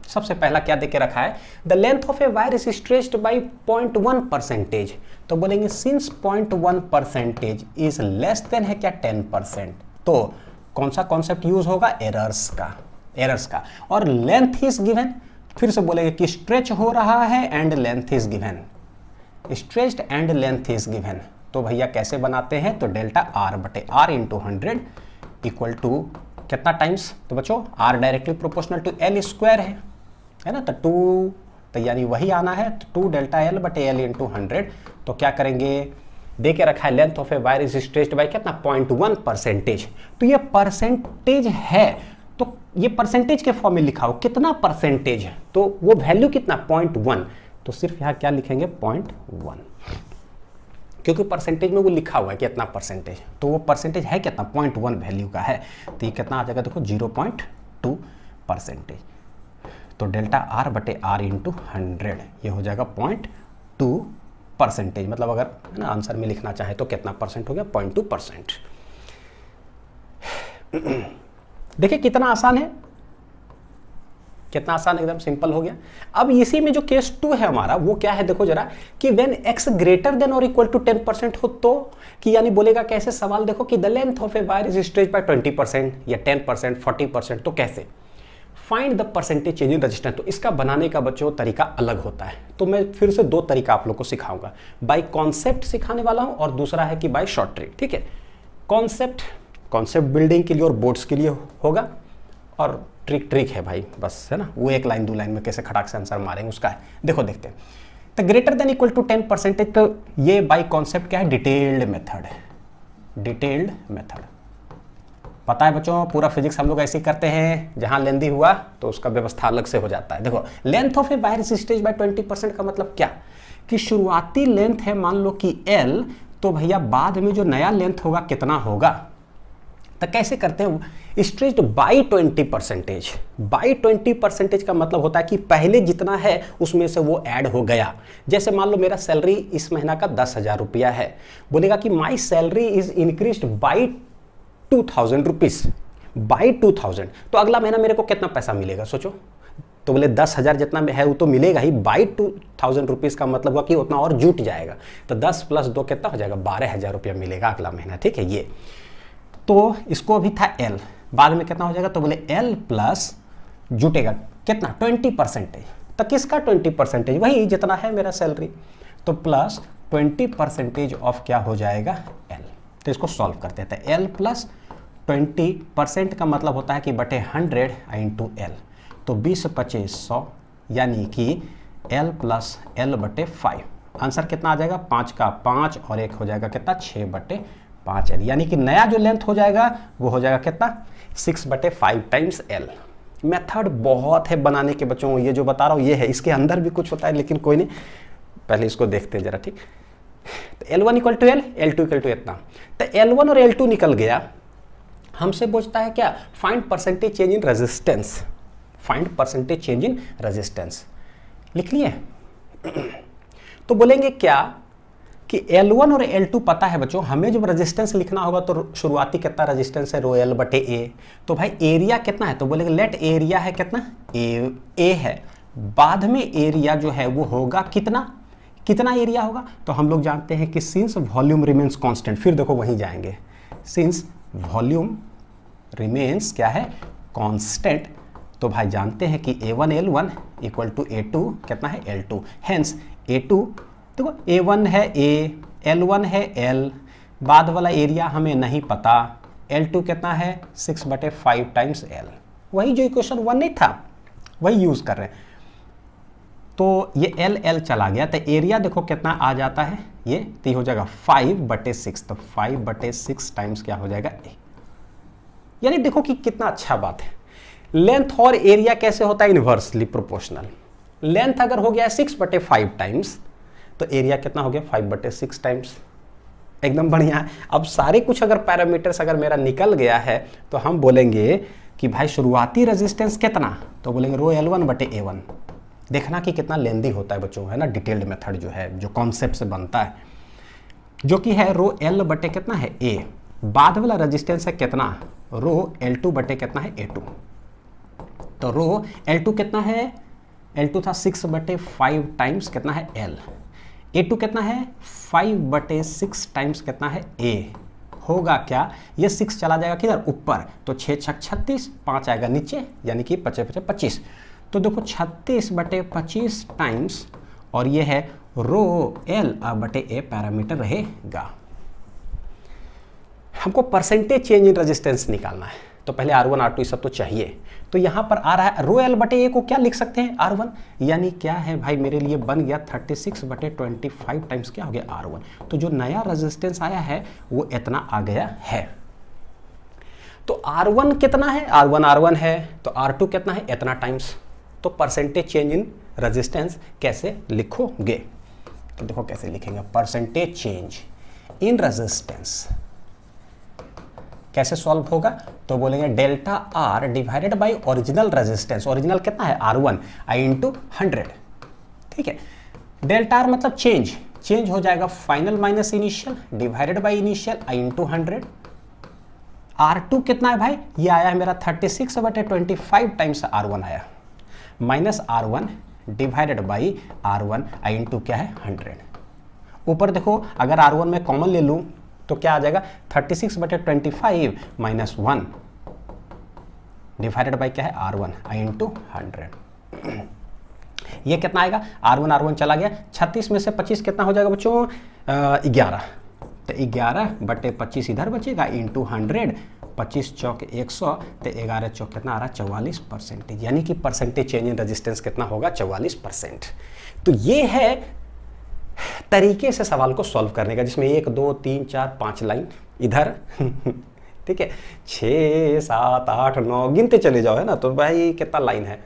सबसे पहला क्या देके रखा है, the length of a wire is stretched by 0.1%। तो बोलेंगे सिंस 0.1% इज लेस देन है क्या 10%, तो कौन सा कॉन्सेप्ट यूज होगा, एरर्स का। और लेंथ इज गिवन, फिर से बोलेंगे कि स्ट्रेच हो रहा है and length is given, stretched and length is given. तो भैया कैसे बनाते हैं, तो डेल्टा आर बटे आर इंटू 100 इक्वल टू कितना टाइम्स, तो बच्चों R directly proportional to L square है ना, तो 2, तो यानी वही आना है, तो 2 डेल्टा एल बटे एल इंटू 100। तो क्या करेंगे, दे के रखा है length of a wire is stretched by कितना 0.1%। तो ये परसेंटेज है, तो ये परसेंटेज के फॉर्म में लिखा हो कितना परसेंटेज है, तो वो वैल्यू कितना 0.1, तो सिर्फ यहाँ क्या लिखेंगे 0.1, क्योंकि परसेंटेज में वो लिखा हुआ है कि इतना परसेंटेज, तो वो परसेंटेज है कितना 0.1 वैल्यू का है, तो ये कितना आ जाएगा देखो 0.2%। तो डेल्टा आर बटे आर इंटू 100 ये हो जाएगा 0.2%, मतलब अगर है ना आंसर में लिखना चाहे तो कितना परसेंट हो गया 0.2%। देखिए कितना आसान है, कितना आसान, एकदम सिंपल हो गया। अब इसी में जो केस 2 है हमारा वो क्या है, देखो जरा कि व्हेन x ग्रेटर देन और इक्वल टू 10% हो, तो कि यानी बोलेगा कैसे सवाल, देखो कि the length of a wire is stretched by 20% या 10% 40%, तो कैसे find the percentage change in resistance. तो इसका बनाने का बच्चों तरीका अलग होता है, तो मैं फिर से 2 तरीका आप लोग को सिखाऊंगा, बाय कॉन्सेप्ट सिखाने वाला हूं और दूसरा है कि बाय शॉर्ट ट्रिक, ठीक है। कॉन्सेप्ट बिल्डिंग के लिए और बोर्ड्स के लिए होगा, और ट्रिक है भाई बस, है ना, वो 1 लाइन 2 लाइन में कैसे खटाक से आंसर मारेंगे उसका है। देखो देखते हैं, तो ग्रेटर देन इक्वल टू 10%, तो ये बाय कॉन्सेप्ट क्या है, डिटेल्ड मेथड। पता है बच्चों पूरा फिजिक्स हम लोग ऐसे ही करते हैं, जहां लेंदी हुआ तो उसका व्यवस्था अलग से हो जाता है। देखो length of a wire is stretched by 20% का मतलब क्या, कि शुरुआती लेंथ है मान लो कि L, तो भैया बाद में जो नया लेंथ होगा कितना होगा, तो कैसे करते हैं, स्ट्रेच्ड बाई 20%। बाई 20% का मतलब होता है कि पहले जितना है उसमें से वो ऐड हो गया। जैसे मान लो मेरा सैलरी इस महीना का 10,000 रुपया है, बोलेगा कि my salary is increased by 2,000 rupees, by 2,000, तो अगला महीना मेरे को कितना पैसा मिलेगा सोचो, तो बोले 10,000 जितना है वो तो मिलेगा ही, बाई 2,000 रुपीज़ का मतलब हुआ कि उतना और जुट जाएगा, तो 10 + 2 कितना हो जाएगा 12,000 रुपया मिलेगा अगला महीना, ठीक है। ये तो इसको अभी था L, बाद में कितना हो जाएगा, तो बोले L प्लस जुटेगा कितना 20%, तो किसका 20%, वही जितना है मेरा सैलरी, तो प्लस 20% ऑफ क्या हो जाएगा L। तो इसको सॉल्व करते हैं, L प्लस 20% का मतलब होता है कि बटे 100 इंटू L, तो 20 25 100, यानी कि L प्लस L बटे 5, आंसर कितना आ जाएगा 5 का 5 और 1 हो जाएगा कितना 6 बटे 5 L, यानी कि नया जो लेंथ हो जाएगा वो हो जाएगा कितना 6 बटे 5 टाइम्स L। मेथड बहुत है बनाने के बच्चों, ये जो बता रहा हूँ ये है, इसके अंदर भी कुछ होता है लेकिन कोई नहीं, पहले इसको देखते हैं जरा, ठीक। तो L1 equal to L, L2 equal to इतना, तो L1 और L2 निकल गया, हमसे पूछता है क्या, find percentage change in resistance, find percentage change in resistance, लिख लिए। तो बोलेंगे क्या कि L1 और L2 पता है बच्चों, हमें जब रेजिस्टेंस लिखना होगा तो शुरुआती कितना रेजिस्टेंस है रो L बटे A, तो भाई एरिया कितना है, तो बोलेंगे लेट एरिया है कितना A है बाद में एरिया जो है वो होगा कितना एरिया होगा, तो हम लोग जानते हैं कि सिंस वॉल्यूम रिमेन्स कांस्टेंट, फिर देखो वहीं जाएंगे, सिंस वॉल्यूम रिमेन्स क्या है, कांस्टेंट, तो भाई जानते हैं कि A1 L1 equal to A2 कितना है L2, हेंस A2 देखो A1 है A, L1 है L, बाद वाला एरिया हमें नहीं पता, L2 कितना है 6/5 टाइम्स L, वही जो इक्वेशन 1 नहीं था वही यूज कर रहे हैं। तो ये L चला गया तो एरिया देखो कितना आ जाता है, ये तो हो जाएगा 5/6, तो 5/6 टाइम्स क्या हो जाएगा A। यानी देखो कि कितना अच्छा बात है। लेंथ और एरिया कैसे होता है, इनवर्सली प्रोपोर्शनल। लेंथ अगर हो गया 6/5 टाइम्स तो एरिया कितना हो गया 5/6 टाइम्स, एकदम बढ़िया है। अब सारे कुछ अगर पैरामीटर्स अगर मेरा निकल गया है तो हम बोलेंगे कि भाई शुरुआती रेजिस्टेंस कितना, तो बोलेंगे रो L1/A1। देखना कि कितना लेंदी होता है बच्चों, है ना, डिटेल्ड मेथड जो है जो कॉन्सेप्ट से बनता है, जो कि है रो L कितना है A, बाद वाला रेजिस्टेंस है कितना, रो L2 कितना है A2। तो रो L2 कितना है, L2 था 6/5 टाइम्स कितना है L, A2 कितना है 5/6 टाइम्स कितना है A, होगा क्या, ये 6 चला जाएगा किधर ऊपर, तो 6 6 36, 5 आएगा नीचे, यानी कि 5 5 25, तो देखो 36/25 टाइम्स, और ये है रो L/A पैरामीटर रहेगा। हमको परसेंटेज चेंज इन रेजिस्टेंस निकालना है, तो पहले R1 R2 सब तो चाहिए, तो यहाँ पर आ रहा है रो L/A को क्या लिख सकते हैं R1, यानी क्या है भाई मेरे लिए बन गया 36/25 टाइम्स क्या हो गया R1, तो जो नया रेजिस्टेंस आया है वो इतना आ गया है। तो R1 कितना है, R1 R1 है, तो R2 कितना है इतना टाइम्स, तो परसेंटेज चेंज इन रेजिस्टेंस कैसे लिखोगे, तो देखो कैसे लिखेंगे, परसेंटेज चेंज इन रेजिस्टेंस कैसे सॉल्व होगा, तो बोलेंगे delta R divided by original resistance, original कितना है R1 I इंटू 100, ठीक है। डेल्टा R मतलब चेंज हो जाएगा final minus initial divided by initial I into 100। R2 कितना है भाई, ये आया है मेरा 36/25 टाइम्स R1 आया, minus R1 divided by R1 I into क्या है 100। ऊपर देखो अगर R1 में कॉमन ले लूं तो क्या आ जाएगा 36/25 माइनस 1 डिवाइडेड बाई क्या है R1 I इंटू 100। ये कितना आएगा, R1 चला गया, 36 में से 25 कितना हो जाएगा बच्चों 11, तो 11/25 इधर बचेगा इंटू 100, 25 चौक 100, तो 11 चौक कितना आ रहा है 44%, यानी कि परसेंटेज चेंज इन रेजिस्टेंस कितना होगा 44%। तो ये है तरीके से सवाल को सॉल्व करने का, जिसमें 1 2 3 4 5 लाइन इधर ठीक है, 6 7 8 9 गिनते चले जाओ, है ना, तो भाई कितना लाइन है,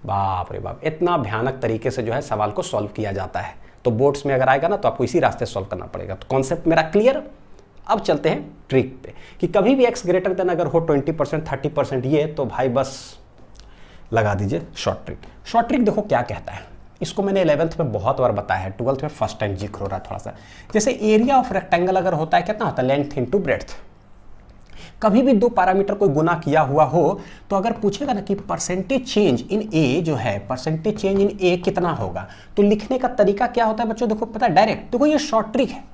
बाप रे बाप, इतना भयानक तरीके से जो है सवाल को सॉल्व किया जाता है। तो बोर्ड्स में अगर आएगा ना तो आपको इसी रास्ते सॉल्व करना पड़ेगा। तो कॉन्सेप्ट मेरा क्लियर। अब चलते हैं ट्रिक पे, कि कभी भी x ग्रेटर देन अगर हो 20% 30% ये, तो भाई बस लगा दीजिए शॉर्ट ट्रिक। शॉर्ट ट्रिक देखो क्या कहता है, इसको मैंने 11th में बहुत बार बताया है, 12th में फर्स्ट टाइम जिक्र हो रहा है थोड़ा सा। जैसे एरिया ऑफ रेक्टेंगल अगर होता है कितना होता है, लेंथ इनटू ब्रेड्थ। कभी भी दो पैरामीटर को गुना किया हुआ हो तो अगर पूछेगा ना कि परसेंटेज चेंज इन ए जो है, परसेंटेज चेंज इन ए कितना होगा, तो लिखने का तरीका क्या होता है बच्चों, देखो पता है डायरेक्ट, देखो ये शॉर्ट ट्रिक है।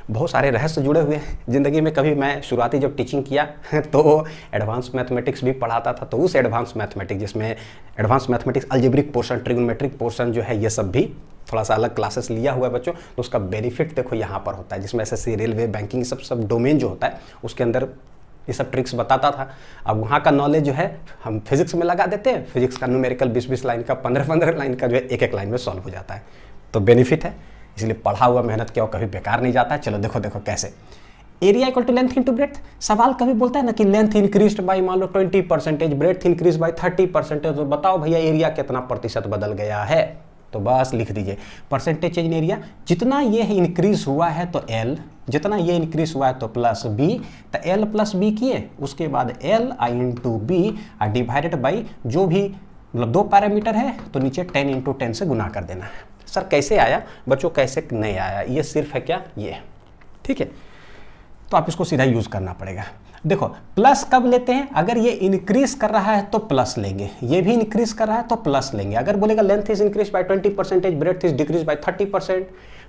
बहुत सारे रहस्य जुड़े हुए हैं ज़िंदगी में। कभी मैं शुरुआती जब टीचिंग किया तो एडवांस मैथमेटिक्स भी पढ़ाता था, तो उस एडवांस मैथमेटिक्स जिसमें advance mathematics algebraic portion, trigonometric portion जो है, ये सब भी थोड़ा सा अलग क्लासेस लिया हुआ है बच्चों, तो उसका बेनिफिट देखो यहाँ पर होता है, जिसमें एसएससी, रेलवे, बैंकिंग सब डोमेन जो होता है उसके अंदर ये सब ट्रिक्स बताता था। अब वहाँ का नॉलेज जो है हम फिजिक्स में लगा देते हैं, फिजिक्स का न्यूमेरिकल 20-20 लाइन का, 15-15 लाइन का जो है एक लाइन में सॉल्व हो जाता है, तो बेनिफिट है। इसलिए पढ़ा हुआ मेहनत किया कभी बेकार नहीं जाता है। चलो देखो कैसे, area equal to length into breadth. सवाल कभी बोलता है ना कि लेंथ इंक्रीज्ड बाई मान लो 20%, ब्रेड्थ इंक्रीज बाई 30%, तो बताओ भैया एरिया कितना प्रतिशत बदल गया है, तो बस लिख दीजिए परसेंटेज चेंज इन एरिया। जितना ये इंक्रीज हुआ है तो L, जितना ये इंक्रीज हुआ है तो प्लस B, तो L प्लस B किए, उसके बाद L I into B divided by जो भी मतलब दो पैरामीटर है तो नीचे 10 इंटू 10 से गुना कर देना है। सर कैसे आया बच्चों, कैसे नहीं आया, ये सिर्फ है क्या, ये ठीक है, तो आप इसको सीधा यूज करना पड़ेगा। देखो प्लस कब लेते हैं, अगर ये इंक्रीज कर रहा है तो प्लस लेंगे, ये भी इंक्रीज कर रहा है तो प्लस लेंगे। अगर बोलेगा length is increase by 20%, breadth is decrease by 30%,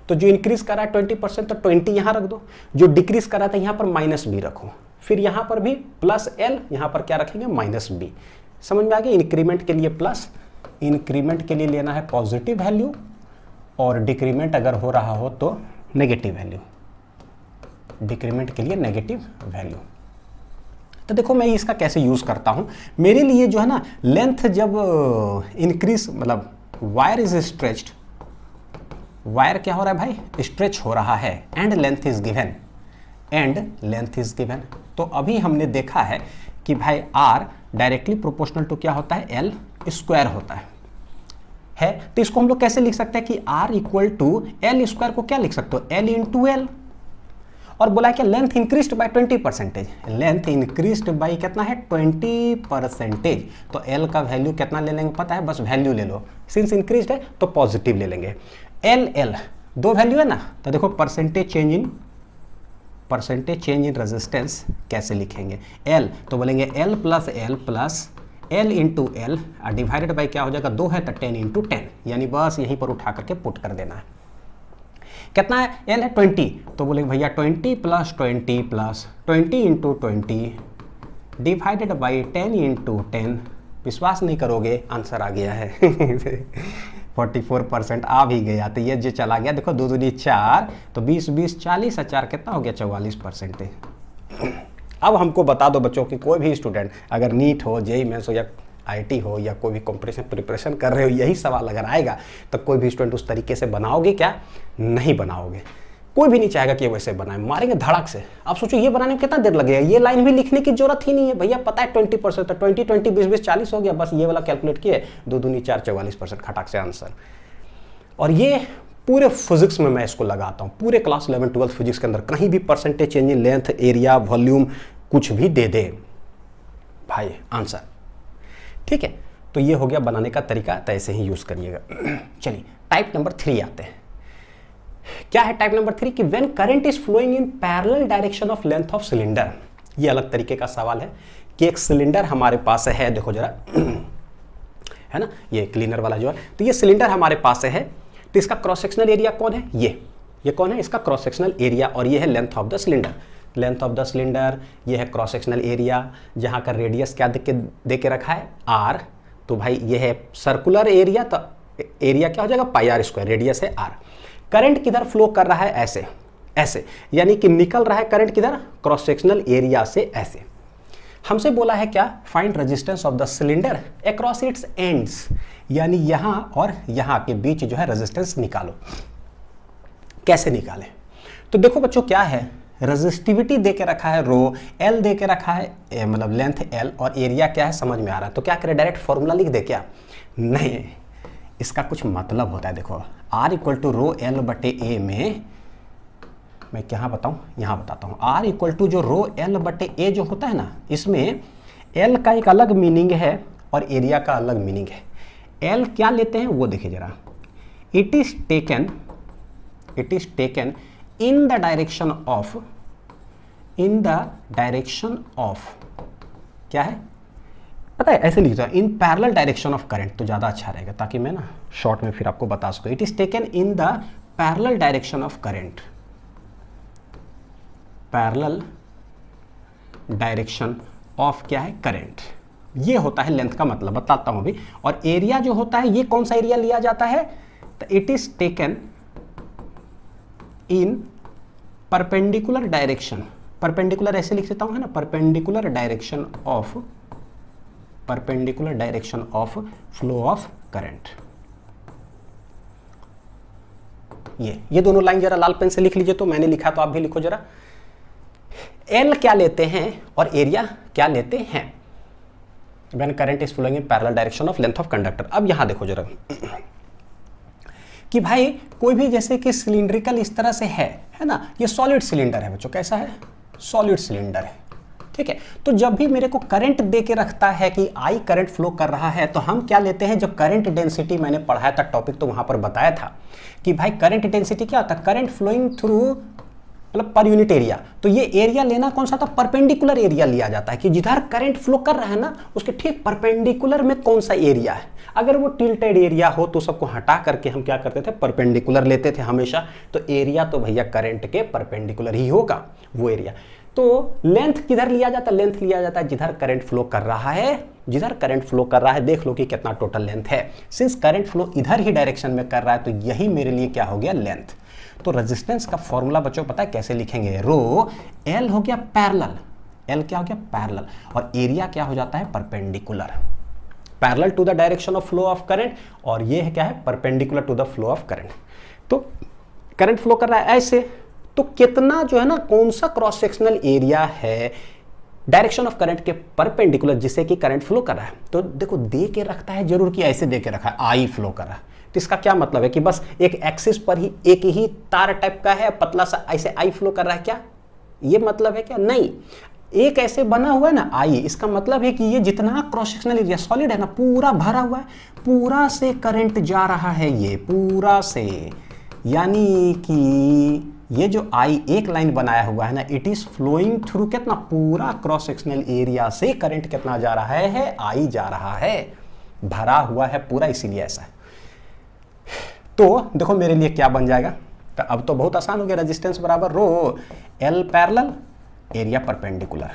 तो जो इंक्रीज कर रहा है 20% तो 20 यहां रख दो, जो डिक्रीज कर रहा था यहां पर माइनस बी रखो, फिर यहां पर भी प्लस एल, यहां पर क्या रखेंगे माइनस बी। समझ में आ गया? इंक्रीमेंट के लिए प्लस, इंक्रीमेंट के लिए लेना है पॉजिटिव वैल्यू, और डिक्रीमेंट अगर हो रहा हो तो नेगेटिव वैल्यू, डिक्रीमेंट के लिए नेगेटिव वैल्यू। तो देखो मैं इसका कैसे यूज करता हूं। मेरे लिए जो है ना लेंथ जब इंक्रीज, मतलब वायर इज स्ट्रेच्ड, वायर क्या हो रहा है भाई, स्ट्रेच हो रहा है, and length is given, and length is given. तो अभी हमने देखा है कि भाई आर डायरेक्टली प्रोपोर्शनल टू क्या होता है, एल स्क्वायर होता है। तो इसको हम लोग कैसे लिख सकते हैं कि R equal to L square को क्या लिख सकते हो, एल इंटू एल, और बोला कि length increased by 20%, length increased by कितना है 20%, तो एल का वैल्यू कितना ले लेंगे पता है, बस वैल्यू ले लो, सिंस इंक्रीज्ड है तो पॉजिटिव ले लेंगे। एल एल दो वैल्यू है ना, तो देखो परसेंटेज चेंज इन रेजिस्टेंस कैसे लिखेंगे, एल तो बोलेंगे L plus L into L divided by क्या हो जाएगा, 2 है तो 10 इंटू 10, यानी बस यहीं पर उठा करके पुट कर देना है। कितना है, एल है 20, तो बोलेंगे भैया 20 plus 20 into 20 divided by 10 into 10। विश्वास नहीं करोगे, आंसर आ गया है 44% आ भी गया। तो ये जो चला गया, देखो 2 दूनी 4, तो 20 20 40, 4 कितना हो गया 44%। अब हमको बता दो बच्चों कि कोई भी स्टूडेंट अगर नीट हो, जेईई मेंस हो या आईटी हो या कोई भी कॉम्पिटिशन प्रिपरेशन कर रहे हो, यही सवाल अगर आएगा तो कोई भी स्टूडेंट उस तरीके से बनाओगे क्या, नहीं बनाओगे। कोई भी नहीं चाहेगा कि वैसे बनाए, मारेंगे धड़क से। आप सोचो ये बनाने में कितना देर लगेगा, ये लाइन भी लिखने की जरूरत ही नहीं है भैया, पता है 20%, तो 20 20 20 20 40 हो गया, बस ये वाला कैलकुलेट किए, 2 दूनी 4 44% खटाक से आंसर। और ये पूरे फिजिक्स में मैं इसको लगाता हूँ, पूरे क्लास 11 12 फिजिक्स के अंदर कहीं भी percentage change in length, area, volume कुछ भी दे दे भाई आंसर। ठीक है, तो ये हो गया बनाने का तरीका, तो ऐसे ही यूज करिएगा। चलिए टाइप नंबर 3 आते हैं। क्या है टाइप नंबर 3 कि when current is flowing in parallel direction of length of cylinder. ये अलग तरीके का सवाल है कि एक सिलेंडर हमारे पास है, देखो जरा है ना, ये क्लीनर वाला जो है, तो ये सिलेंडर हमारे पास है, तो इसका क्रॉस सेक्शनल एरिया कौन है, ये कौन है, इसका क्रॉस सेक्शनल एरिया, और ये है length of the cylinder, length of the cylinder, ये है क्रॉस सेक्शनल एरिया, जहां का रेडियस क्या दे के रखा है आर, तो भाई ये है सर्कुलर एरिया, तो एरिया क्या हो जाएगा पाई आर स्क्वायर, रेडियस है आर। करंट किधर फ्लो कर रहा है, ऐसे ऐसे, यानी कि निकल रहा है करंट किधर, क्रॉस सेक्शनल एरिया से ऐसे। हमसे बोला है क्या, find resistance of the cylinder across its ends, यानी यहां और यहां के बीच जो है रेजिस्टेंस निकालो। कैसे निकालें, तो देखो बच्चों क्या है, रेजिस्टिविटी दे के रखा है रो, एल दे के रखा है मतलब लेंथ एल, और एरिया क्या है समझ में आ रहा है, तो क्या करें डायरेक्ट फॉर्मूला लिख दे क्या, नहीं, इसका कुछ मतलब होता है। देखो R equal to rho L बटे ए में, मैं क्या बताऊं, यहां बताता हूं, आर इक्वल टू जो रो एल बटे ए जो होता है ना, इसमें एल का एक अलग मीनिंग है और एरिया का अलग मीनिंग है। एल क्या लेते हैं वो देखिए जरा, it is taken in the direction of, क्या है पता है, ऐसे लिखता है इन पैरेलल डायरेक्शन ऑफ करंट, तो ज्यादा अच्छा रहेगा ताकि मैं ना शॉर्ट में फिर आपको बता सकूं। It is taken in the parallel direction of current, parallel direction of क्या है करंट, ये होता है लेंथ का मतलब, बताता हूं अभी। और एरिया जो होता है, ये कौन सा एरिया लिया जाता है, तो it is taken in perpendicular direction, perpendicular ऐसे लिख देता हूं है ना, perpendicular direction of flow of current. ये दोनों लाइन जरा लाल पेन से लिख लीजिए, तो मैंने लिखा तो आप भी लिखो जरा। एल क्या लेते हैं और एरिया क्या लेते हैं, when current is flowing in parallel direction of length of conductor. अब यहां देखो जरा कि भाई कोई भी जैसे कि सिलिंड्रिकल इस तरह से है ना, ये सॉलिड सिलेंडर है बच्चों, कैसा है, सॉलिड सिलेंडर है, ठीक है। तो जब भी मेरे को करंट दे के रखता है कि आई करंट फ्लो कर रहा है, तो हम क्या लेते हैं, जब करंट डेंसिटी मैंने पढ़ाया था टॉपिक, तो वहां पर बताया था कि भाई करंट डेंसिटी क्या होता है, करंट फ्लोइंग थ्रू मतलब पर यूनिट एरिया। तो ये एरिया लेना कौन सा था, परपेंडिकुलर एरिया लिया जाता है कि जिधर करंट फ्लो कर रहा है ना उसके ठीक परपेंडिकुलर में कौन सा एरिया है। अगर वो टिल्टेड एरिया हो तो सबको हटा करके हम क्या करते थे, परपेंडिकुलर लेते थे हमेशा। तो एरिया तो भैया करंट के परपेंडिकुलर ही होगा वो एरिया। तो लेंथ किधर लिया जाता है, लेंथ लिया जाता है जिधर करंट फ्लो कर रहा है, जिधर करंट फ्लो कर रहा है। देख लो कि कितना टोटल लेंथ है। सिंस करंट फ्लो इधर ही डायरेक्शन में कर रहा है तो यही मेरे लिए क्या हो गया, लेंथ। तो रेजिस्टेंस का फॉर्मूला बच्चों पता है कैसे लिखेंगे, रो एल हो गया पैरेलल, एल क्या हो गया पैरेलल, और एरिया क्या हो जाता है perpendicular, parallel to the direction of flow of current, और ये है क्या है, perpendicular to the flow of current. तो करंट फ्लो कर रहा है ऐसे, तो कितना जो है ना, कौन सा क्रॉस सेक्शनल एरिया है डायरेक्शन ऑफ करंट के परपेंडिकुलर जिससे कि करंट फ्लो कर रहा है। तो देखो दे के रखता है जरूर कि ऐसे दे के रखा है, आई फ्लो कर रहा है। तो इसका क्या मतलब है कि बस एक एक्सिस पर ही एक ही तार टाइप का है, पतला सा ऐसे आई फ्लो कर रहा है, क्या ये मतलब है क्या, नहीं। एक ऐसे बना हुआ है ना आई, इसका मतलब है कि ये जितना क्रॉस सेक्शनल एरिया सॉलिड है ना पूरा भरा हुआ है, पूरा से करंट जा रहा है, ये पूरा से, यानी कि ये जो आई एक लाइन बनाया हुआ है ना, इट इज फ्लोइंग थ्रू कितना, पूरा क्रॉस सेक्शनल एरिया से करंट कितना जा रहा है, आई जा रहा है, भरा हुआ है पूरा, इसीलिए ऐसा है। तो देखो मेरे लिए क्या बन जाएगा, तो अब तो बहुत आसान हो गया, रेजिस्टेंस बराबर रो एल पैरेलल एरिया परपेंडिकुलर,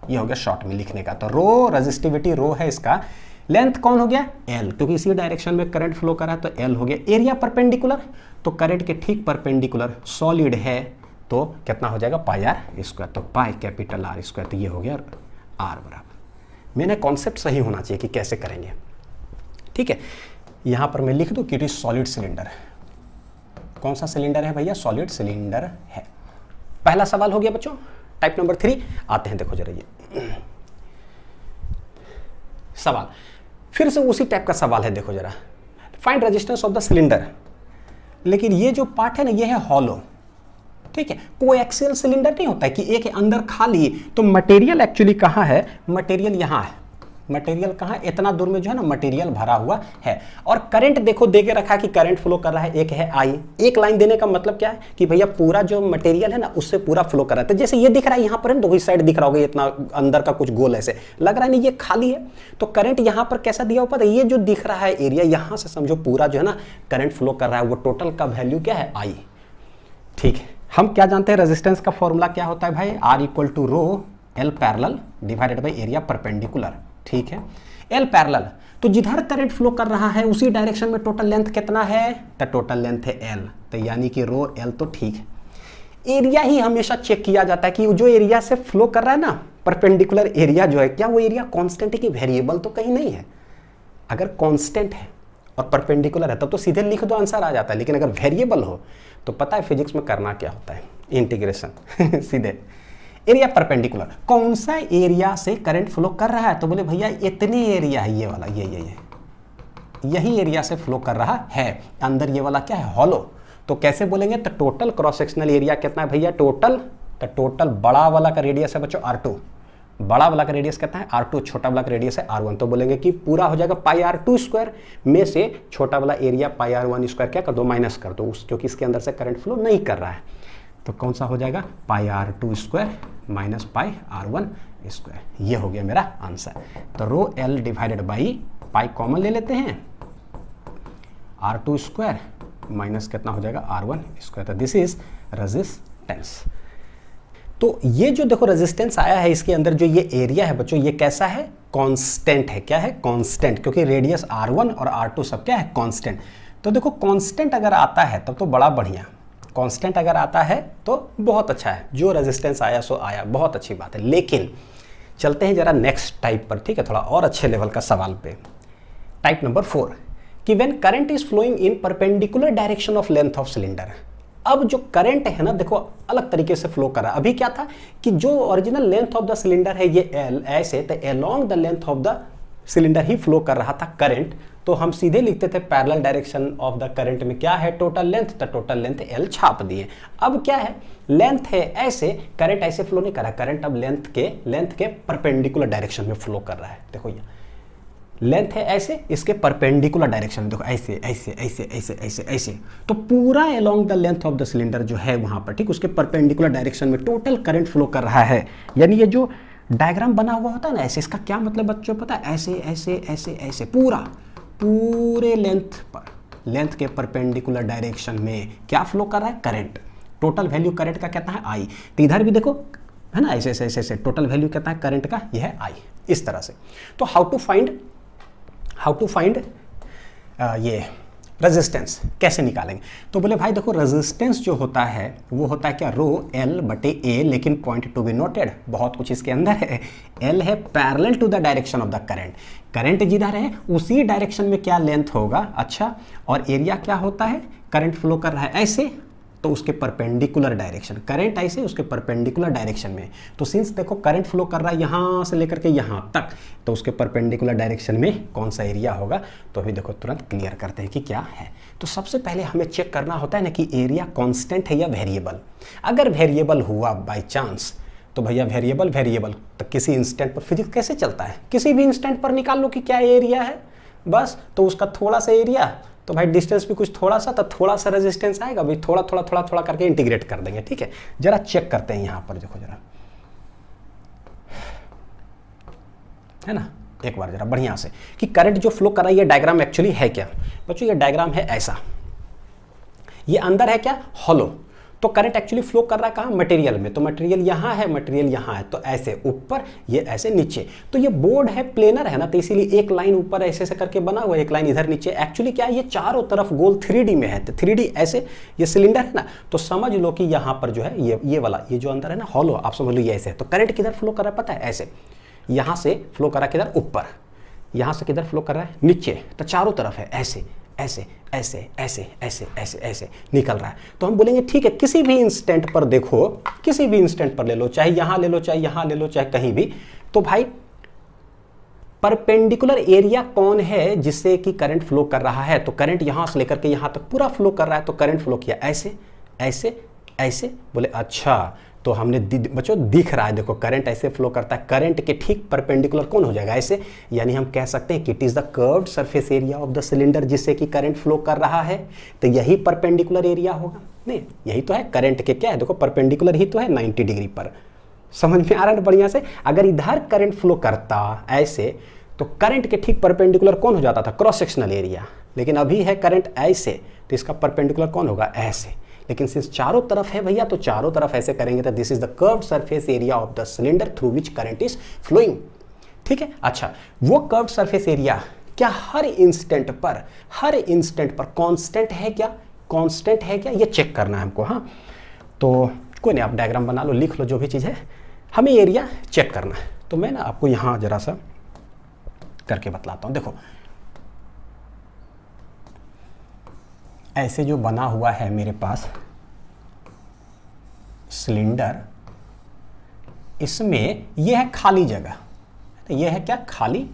ये हो गया शॉर्ट में लिखने का। तो रो रेजिस्टिविटी रो है इसका, लेंथ कौन हो गया एल, क्योंकि इसी डायरेक्शन में करंट फ्लो कर रहा है तो एल हो गया, एरिया परपेंडिकुलर, तो करंट के ठीक परपेंडिकुलर सॉलिड है तो कितना हो जाएगा पाई आर स्क्वायर, तो पाई कैपिटल आर स्क्वायर, तो ये हो गया आर बराबर। मैंने कॉन्सेप्ट सही होना चाहिए कि कैसे करेंगे, ठीक है। यहां पर मैं लिख दूं कि इट इज सॉलिड सिलेंडर। कौन सा सिलेंडर है भैया, सॉलिड सिलेंडर है। पहला सवाल हो गया बच्चों, टाइप नंबर 3 आते हैं, देखो जरा ये सवाल फिर से उसी टाइप का सवाल है, देखो जरा, find resistance of the cylinder. लेकिन ये जो पार्ट है ना ये है हॉलो, ठीक है, कोएक्सियल सिलेंडर नहीं होता है कि एक अंदर खाली, तो मटेरियल एक्चुअली कहाँ है, मटेरियल यहाँ है, मटेरियल कहाँ, इतना दूर में जो है ना मटेरियल भरा हुआ है, और करंट देखो दे के रखा कि करंट फ्लो कर रहा है, एक है आई, एक लाइन देने का मतलब क्या है कि भैया पूरा जो मटेरियल है ना उससे पूरा फ्लो कर रहा है। तो जैसे ये दिख रहा है यहाँ पर, तो इस साइड दिख रहा होगा इतना अंदर का कुछ गोल ऐसे लग रहा है, नहीं ये खाली है, तो करंट यहाँ पर कैसा दिया हुआ है, ये जो दिख रहा है एरिया, यहाँ से समझो पूरा जो है ना करंट फ्लो कर रहा है, वो टोटल का वैल्यू क्या है आई, ठीक है। हम क्या जानते हैं, रेजिस्टेंस का फॉर्मूला क्या होता है भाई, R equal to rho L parallel divided by area perpendicular, ठीक है। एल पैरेलल, तो जिधर करंट फ्लो कर रहा है उसी डायरेक्शन में टोटल लेंथ कितना है, तो टोटल लेंथ है एल, तो यानी कि रो एल, तो ठीक है। एरिया ही हमेशा चेक किया जाता है कि जो एरिया से फ्लो कर रहा है ना परपेंडिकुलर एरिया जो है, क्या वो एरिया कांस्टेंट है कि वेरिएबल, तो कहीं नहीं है। अगर कांस्टेंट है और परपेंडिकुलर है तब तो सीधे लिख दो आंसर आ जाता है, लेकिन अगर वेरिएबल हो तो पता है फिजिक्स में करना क्या होता है, इंटीग्रेशन सीधे। एरिया परपेंडिकुलर, कौन सा एरिया से करंट फ्लो कर रहा है, तो बोले भैया इतने एरिया है, ये वाला, ये यही एरिया से फ्लो कर रहा है, अंदर ये वाला क्या है हॉलो, तो कैसे बोलेंगे, तो टोटल क्रॉस सेक्शनल एरिया कितना है भैया, टोटल, तो टोटल बड़ा वाला का रेडियस है बच्चों R2, बड़ा वाला का रेडियस कितना है R2, छोटा वाला का रेडियस है R1, तो बोलेंगे कि पूरा हो जाएगा पाई R2 स्क्वायर में से छोटा वाला एरिया पाई R1 स्क्वायर क्या कर दो, माइनस कर दो, जो कि इसके अंदर से करंट फ्लो नहीं कर रहा है, तो कौन सा हो जाएगा पाई R2 square minus pi R1 square, ये हो गया मेरा आंसर। तो rho l divided by pi common ले लेते हैं, R2 स्क्वायर माइनस कितना हो जाएगा R1 स्क्वायर, तो दिस इज रेजिस्टेंस। तो ये जो देखो रेजिस्टेंस आया है, इसके अंदर जो ये एरिया है बच्चों, ये कैसा है, कांस्टेंट है, क्या है कांस्टेंट, क्योंकि रेडियस R1 और R2 सब क्या है कांस्टेंट। तो देखो कांस्टेंट अगर आता है तब तो बड़ा बढ़िया, कांस्टेंट अगर आता है तो बहुत अच्छा है, जो रेजिस्टेंस आया सो आया, बहुत अच्छी बात है। लेकिन चलते हैं जरा नेक्स्ट टाइप पर, ठीक है, थोड़ा और अच्छे लेवल का सवाल पे। टाइप नंबर 4 कि when current is flowing in perpendicular direction of length of cylinder. अब जो करंट है ना देखो अलग तरीके से फ्लो कर रहा है। अभी क्या था कि जो original length of the cylinder है ये एल, ऐसे तो along the length of the cylinder he flow कर रहा था करंट, तो हम सीधे लिखते थे parallel direction of the current में क्या है टोटल लेंथ, तो टोटल लेंथ एल छाप दिए। अब क्या है, लेंथ है ऐसे, करंट ऐसे फ्लो नहीं कर रहा, करंट अब लेंथ के परपेंडिकुलर डायरेक्शन में फ्लो कर रहा है। देखो ये लेंथ है ऐसे, इसके परपेंडिकुलर डायरेक्शन देखो ऐसे ऐसे ऐसे ऐसे ऐसे ऐसे, तो पूरा along the length of the cylinder जो है वहां पर, ठीक, उसके परपेंडिकुलर डायरेक्शन में टोटल करंट फ्लो कर रहा है। यानी ये जो डायग्राम बना हुआ होता है ना ऐसे, इसका क्या मतलब बच्चों पता है, ऐसे ऐसे ऐसे ऐसे पूरे लेंथ के परपेंडिकुलर डायरेक्शन में क्या फ्लो कर रहा है, करंट। टोटल वैल्यू करंट का कहता है आई। तो इधर भी देखो है ना ऐसे ऐसे ऐसे, टोटल वैल्यू कहता है करंट का, यह है आई, इस तरह से। तो हाउ टू फाइंड ये रेजिस्टेंस कैसे निकालेंगे। तो बोले भाई देखो रेजिस्टेंस जो होता है वो होता है क्या, रो एल बटे ए, लेकिन पॉइंट टू बी नोटेड, बहुत कुछ इसके अंदर है। एल है parallel to the direction of the current, current जिधर है उसी डायरेक्शन में क्या लेंथ होगा, अच्छा, और एरिया क्या होता है, करंट फ्लो कर रहा है ऐसे, तो उसके परपेंडिकुलर डायरेक्शन, करंट ऐसे उसके परपेंडिकुलर डायरेक्शन में। तो सिंस देखो करंट फ्लो कर रहा है यहाँ से लेकर के यहाँ तक, तो उसके परपेंडिकुलर डायरेक्शन में कौन सा एरिया होगा। तो अभी देखो तुरंत क्लियर करते हैं कि क्या है। तो सबसे पहले हमें चेक करना होता है ना कि एरिया कांस्टेंट है या वेरिएबल। अगर वेरिएबल हुआ बाय चांस तो भैया वेरिएबल तो किसी इंस्टेंट पर फिजिक्स कैसे चलता है, किसी भी इंस्टेंट पर निकाल लो कि क्या एरिया है बस, तो उसका थोड़ा सा एरिया, तो भाई डिस्टेंस भी कुछ थोड़ा सा, तो थोड़ा सा रेजिस्टेंस आएगा भाई, थोड़ा करके इंटीग्रेट कर देंगे, ठीक है। जरा चेक करते हैं यहाँ पर, देखो जरा, है ना, एक बार जरा बढ़िया से कि करंट जो फ्लो कर रहा है ये डायग्राम एक्चुअली है क्या बच्चों, ये डायग्राम है ऐसा, ये अंदर है क्या, हॉलो, तो करंट एक्चुअली फ्लो कर रहा है कहाँ, मटेरियल में, तो मटेरियल यहाँ है, मटेरियल यहाँ है, तो ऐसे ऊपर, ये ऐसे नीचे। तो ये बोर्ड है, प्लेनर है ना, तो इसीलिए एक लाइन ऊपर ऐसे ऐसे करके बना हुआ है, एक लाइन इधर नीचे। एक्चुअली क्या है, ये चारों तरफ गोल 3D में है, तो 3D ऐसे, ये सिलेंडर है ना, तो समझ लो कि यहाँ पर जो है ये वाला, ये जो अंदर है ना हॉलो, आप समझ लो ये ऐसे है। तो करंट किधर फ्लो कर रहा है पता है, ऐसे, यहाँ से फ्लो कर रहा है किधर, ऊपर, यहाँ से किधर फ्लो कर रहा है, नीचे, तो चारों तरफ है ऐसे ऐसे ऐसे ऐसे ऐसे ऐसे ऐसे निकल रहा है। तो हम बोलेंगे ठीक है, किसी भी इंस्टेंट पर देखो, किसी भी इंस्टेंट पर ले लो, चाहे यहां ले लो, चाहे यहां ले लो, चाहे कहीं भी, तो भाई परपेंडिकुलर एरिया कौन है जिससे कि करंट फ्लो कर रहा है। तो करंट यहां से लेकर के यहां तक पूरा फ्लो कर रहा है, तो करंट फ्लो किया ऐसे ऐसे ऐसे, बोले अच्छा, तो हमने बच्चों दिख रहा है, देखो करंट ऐसे फ्लो करता है, करंट के ठीक परपेंडिकुलर कौन हो जाएगा, ऐसे। यानी हम कह सकते हैं कि it is the curved surface area of the cylinder जिससे कि करंट फ्लो कर रहा है, तो यही परपेंडिकुलर एरिया होगा। नहीं, यही तो है करंट के, क्या है देखो परपेंडिकुलर ही तो है 90 डिग्री पर, समझ में आ रहा है बढ़िया से। अगर इधर करंट फ्लो करता ऐसे, तो करंट के ठीक परपेंडिकुलर कौन हो जाता था, क्रॉस सेक्शनल एरिया, लेकिन अभी है करंट ऐसे, तो इसका परपेंडिकुलर कौन होगा, ऐसे। लेकिन सिंस चारों तरफ है भैया, तो चारों तरफ ऐसे करेंगे, तो this is the curved surface area of the cylinder through which current is flowing, ठीक है। अच्छा, वो कर्व्ड सरफेस एरिया क्या हर इंस्टेंट पर कांस्टेंट है क्या, कांस्टेंट है क्या, ये चेक करना है हमको। हाँ, तो कोई नहीं, आप डायग्राम बना लो, लिख लो, जो भी चीज़ है, हमें एरिया चेक करना है। तो मैं ना आपको यहाँ जरा सा करके बतलाता हूँ। देखो ऐसे जो बना हुआ है मेरे पास सिलेंडर, इसमें यह है खाली जगह, तो यह है क्या, खाली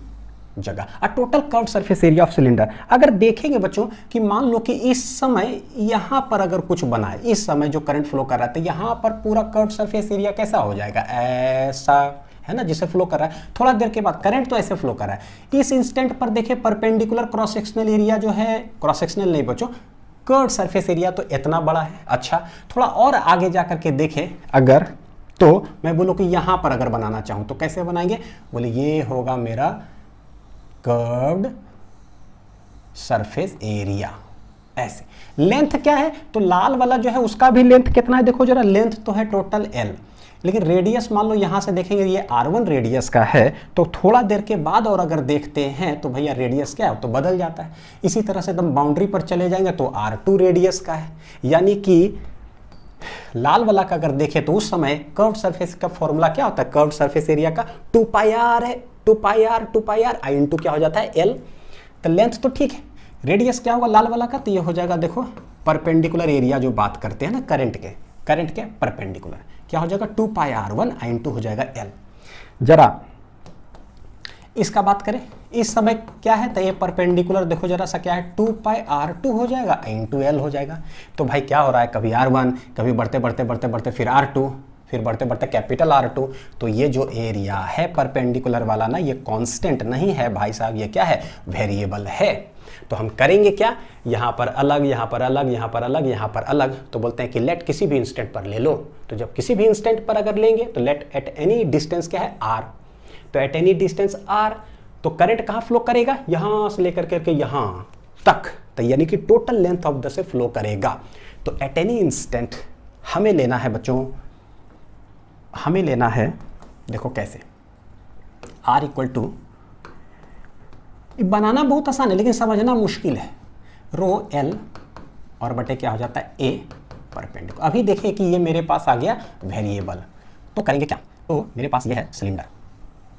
जगह, total curved surface area of cylinder. अगर देखेंगे बच्चों कि मान लो कि इस समय यहां पर अगर कुछ बना है, इस समय जो करंट फ्लो कर रहा है, तो यहां पर पूरा कर्व्ड सरफेस एरिया कैसा हो जाएगा, ऐसा, है ना, जिसे फ्लो कर रहा है। थोड़ा देर के बाद करंट तो ऐसे फ्लो कर रहा है, इस इंस्टेंट पर देखे परपेंडिकुलर क्रॉस सेक्शनल एरिया जो है, क्रॉस सेक्शनल नहीं बच्चों, कर्व्ड सरफेस एरिया तो इतना बड़ा है। अच्छा, थोड़ा और आगे जा करके देखें अगर, तो मैं बोलूं कि यहां पर अगर बनाना चाहूं तो कैसे बनाएंगे, बोले ये होगा मेरा कर्व्ड सरफेस एरिया, ऐसे। लेंथ क्या है, तो लाल वाला जो है उसका भी लेंथ कितना है, देखो जरा, लेंथ तो है टोटल l, लेकिन रेडियस मान लो यहां से देखेंगे ये R1 रेडियस का है, तो थोड़ा देर के बाद और अगर देखते हैं तो भैया रेडियस क्या है, तो बदल जाता है। इसी तरह से एकदम बाउंड्री पर चले जाएंगे तो R2 रेडियस का है। यानी कि लाल वाला का अगर देखें तो उस समय कर्व्ड सरफेस का फॉर्मूला क्या होता है, कर्व्ड सरफेस एरिया का 2 पाई r है, 2 पाई r आई इंटू क्या हो जाता है l। तो लेंथ तो ठीक है, रेडियस क्या होगा लाल वाला का, तो ये हो जाएगा देखो परपेंडिकुलर एरिया जो बात करते हैं ना करंट के परपेंडिकुलर क्या हो जाएगा, 2 पाई r1 आई इंटू हो जाएगा l। जरा इसका बात करें, इस समय क्या है, तो ये परपेंडिकुलर देखो जरा सा क्या है, 2 पाई r2 हो जाएगा इंटू l हो जाएगा। तो भाई क्या हो रहा है, कभी r1, कभी बढ़ते बढ़ते बढ़ते बढ़ते फिर r2, फिर बढ़ते बढ़ते कैपिटल R2। तो ये जो एरिया है परपेंडिकुलर वाला ना, ये कांस्टेंट नहीं है भाई साहब, ये क्या है, वेरिएबल है। तो हम करेंगे क्या, यहाँ पर अलग, यहाँ पर अलग, यहाँ पर अलग, यहाँ पर अलग। तो बोलते हैं कि लेट किसी भी इंस्टेंट पर ले लो। तो जब किसी भी इंस्टेंट पर अगर लेंगे तो लेट एट एनी डिस्टेंस क्या है, R। तो एट एनी डिस्टेंस R, तो करंट कहाँ फ्लो करेगा, यहाँ से लेकर करके यहाँ तक, तो यानी कि टोटल लेंथ ऑफ द से फ्लो करेगा। तो एट एनी इंस्टेंट हमें लेना है बच्चों, हमें लेना है, देखो कैसे, R इक्वल टू, बनाना बहुत आसान है लेकिन समझना मुश्किल है, रो L और बटे क्या हो जाता है A परपेंडिकुलर। अभी देखें कि ये मेरे पास आ गया वेरिएबल, तो करेंगे क्या, तो मेरे पास ये है सिलेंडर,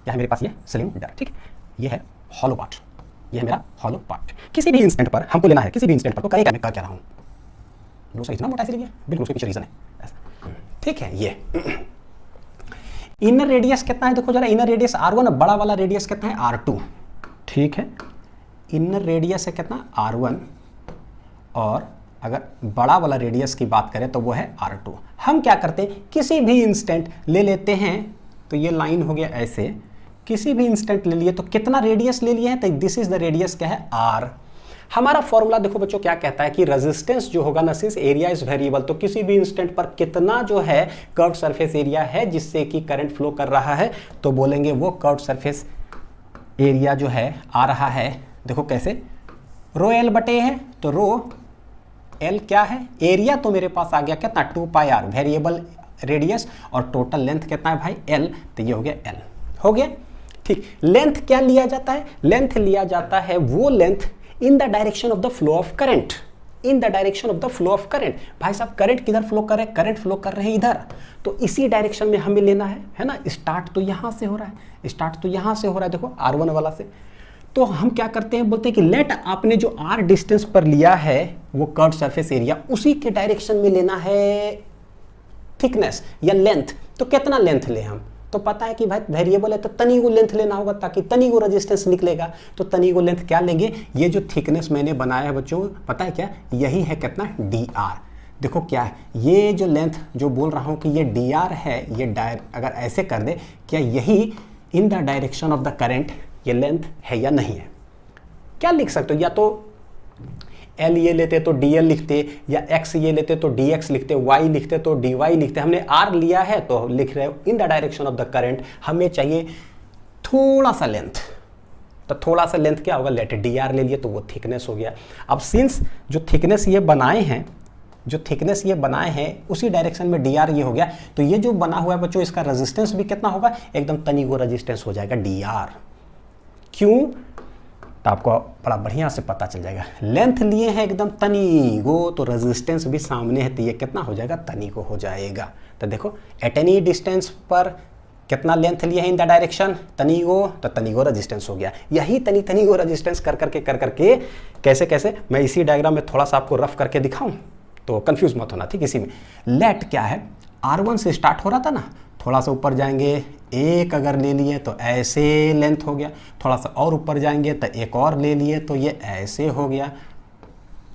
क्या है मेरे पास, ये सिलेंडर, ठीक, ये है हॉलो पार्ट, ये है मेरा हॉलो पार्ट। किसी भी इंस्टेंट पर हमको लेना है, किसी भी इंस्टेंट पर, तो करें क्या, मैं कर क्या रहा हूँ, दूसरा इतना मोटा इसलिए, बिल्कुल उसके पीछे रीजन है, ठीक है। ये इनर रेडियस कितना है, देखो जरा, इनर रेडियस R1, बड़ा वाला रेडियस कितना है, R2, ठीक है। इनर रेडियस है कितना, R1, और अगर बड़ा वाला रेडियस की बात करें तो वो है R2। हम क्या करते हैं, किसी भी इंस्टेंट ले लेते हैं, तो ये लाइन हो गया ऐसे, किसी भी इंस्टेंट ले लिए तो कितना रेडियस ले लिए हैं, तो दिस इज द रेडियस क्या है, R। हमारा फॉर्मूला देखो बच्चों क्या कहता है कि रेजिस्टेंस जो होगा ना, सिंस एरिया इज वेरिएबल, तो किसी भी इंस्टेंट पर कितना जो है कर्व्ड सरफेस एरिया है जिससे कि करंट फ्लो कर रहा है, तो बोलेंगे वो कर्व्ड सरफेस एरिया जो है आ रहा है, देखो कैसे, रो L बटे है, तो रो L क्या है, एरिया तो मेरे पास आ गया कितना, 2 पाई R, वेरिएबल रेडियस, और टोटल लेंथ कितना है भाई, L, तो ये हो गया L, हो गया, ठीक। लेंथ क्या लिया जाता है, लेंथ लिया जाता है वो length in the direction of the flow of current, in the direction of the flow of current. भाई साहब करंट किधर फ्लो कर रहे हैं, करंट फ्लो कर रहे हैं इधर, तो इसी डायरेक्शन में हमें लेना है ना। स्टार्ट तो यहाँ से हो रहा है, स्टार्ट तो यहाँ से हो रहा है, देखो R1 वाला से। तो हम क्या करते हैं, बोलते हैं कि लेट आपने जो R डिस्टेंस पर लिया है वो कर्व्ड सरफेस एरिया, उसी के डायरेक्शन में लेना है थिकनेस या लेंथ। तो कितना लेंथ ले हम, तो पता है कि भाई वेरिएबल है तो तनी को लेंथ लेना होगा ताकि तनी को रेजिस्टेंस निकलेगा। तो तनी को लेंथ क्या लेंगे, ये जो थिकनेस मैंने बनाया है बच्चों, पता है क्या, यही है कितना, dr। देखो क्या है, ये जो लेंथ जो बोल रहा हूँ कि ये dr है, ये अगर ऐसे कर दे, क्या यही इन the direction of the current ये लेंथ है या नहीं है। क्या लिख सकते हो, या तो L ये लेते तो DL लिखते, या X ये लेते तो DX लिखते, Y लिखते तो DY लिखते। हमने R लिया है तो लिख रहे हो इन the direction of the current, हमें चाहिए थोड़ा सा लेंथ। तो थोड़ा सा लेंथ क्या होगा, लेट dr ले लिए तो वो थिकनेस हो गया। अब सिंस जो थिकनेस ये बनाए हैं, जो थिकनेस ये बनाए हैं उसी डायरेक्शन में dr ये हो गया, तो ये जो बना हुआ है बच्चों इसका रेजिस्टेंस भी कितना होगा, एकदम तनी वो रेजिस्टेंस हो जाएगा dr। क्यों, तो आपको बड़ा बढ़िया से पता चल जाएगा। लेंथ लिए हैं एकदम तनी गो, तो रेजिस्टेंस भी सामने है, तो ये कितना हो जाएगा, तनी को हो जाएगा। तो देखो एट एनी डिस्टेंस पर कितना लेंथ लिए है इन द डायरेक्शन, तनी गो, तो तनी गो रेजिस्टेंस हो गया। यही तनी गो रेजिस्टेंस कर करके कैसे कैसे, मैं इसी डायग्राम में थोड़ा सा आपको रफ करके दिखाऊं तो कंफ्यूज मत होना, ठीक। इसी में लेट क्या है, R1 से स्टार्ट हो रहा था ना, थोड़ा सा ऊपर जाएंगे, एक अगर ले लिए तो ऐसे लेंथ हो गया, थोड़ा सा और ऊपर जाएंगे तो एक और ले लिए तो ये ऐसे हो गया,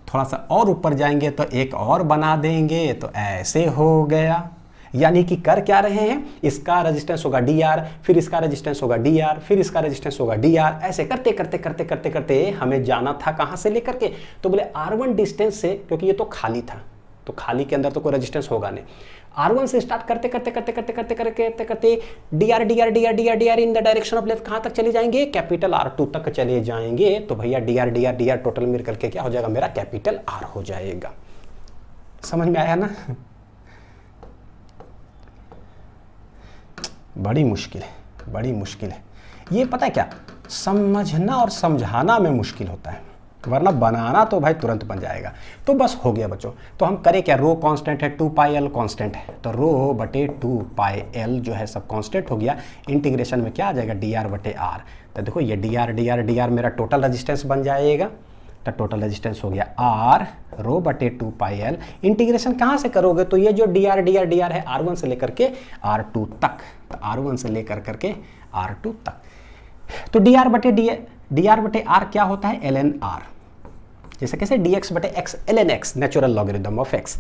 थोड़ा सा और ऊपर जाएंगे तो एक और बना देंगे तो ऐसे हो गया। यानी कि कर क्या रहे हैं, इसका रेजिस्टेंस होगा dr, फिर इसका रेजिस्टेंस होगा dr, फिर इसका रेजिस्टेंस होगा dr, ऐसे करते करते करते करते करते हमें जाना था कहाँ से लेकर के, तो बोले R1 डिस्टेंस से, क्योंकि ये तो खाली था, तो खाली के अंदर तो कोई रेजिस्टेंस होगा नहीं। R1 से स्टार्ट करते करते करते करते करते करते करते करते dr in the direction of length कहाँ तक चले जाएंगे, कैपिटल R2 तक चले जाएंगे। तो भैया dr टोटल मिल करके क्या हो जाएगा, मेरा कैपिटल R हो जाएगा। समझ में आया ना, बड़ी मुश्किल है, बड़ी मुश्किल है ये। पता है क्या, समझना और समझाना में मुश्किल होता है, वरना बनाना तो भाई तुरंत बन जाएगा। तो बस हो गया बच्चों। तो हम करें क्या, रो कांस्टेंट है, 2 पाई L कांस्टेंट है, तो रो बटे 2 पाई L जो है सब कांस्टेंट हो गया। इंटीग्रेशन में क्या आ जाएगा, dr बटे r। तो देखो ये dr मेरा टोटल रेजिस्टेंस बन जाएगा, तो टोटल रेजिस्टेंस हो गया r रो बटे 2 पाई L। इंटीग्रेशन कहाँ से करोगे, तो ये जो dr है R1 से लेकर के R2 तक, तो R1 से लेकर करके R2 तक। तो dr बटे r क्या होता है, ln r, जैसे कैसे dx बटे x ln x, natural logarithm of x।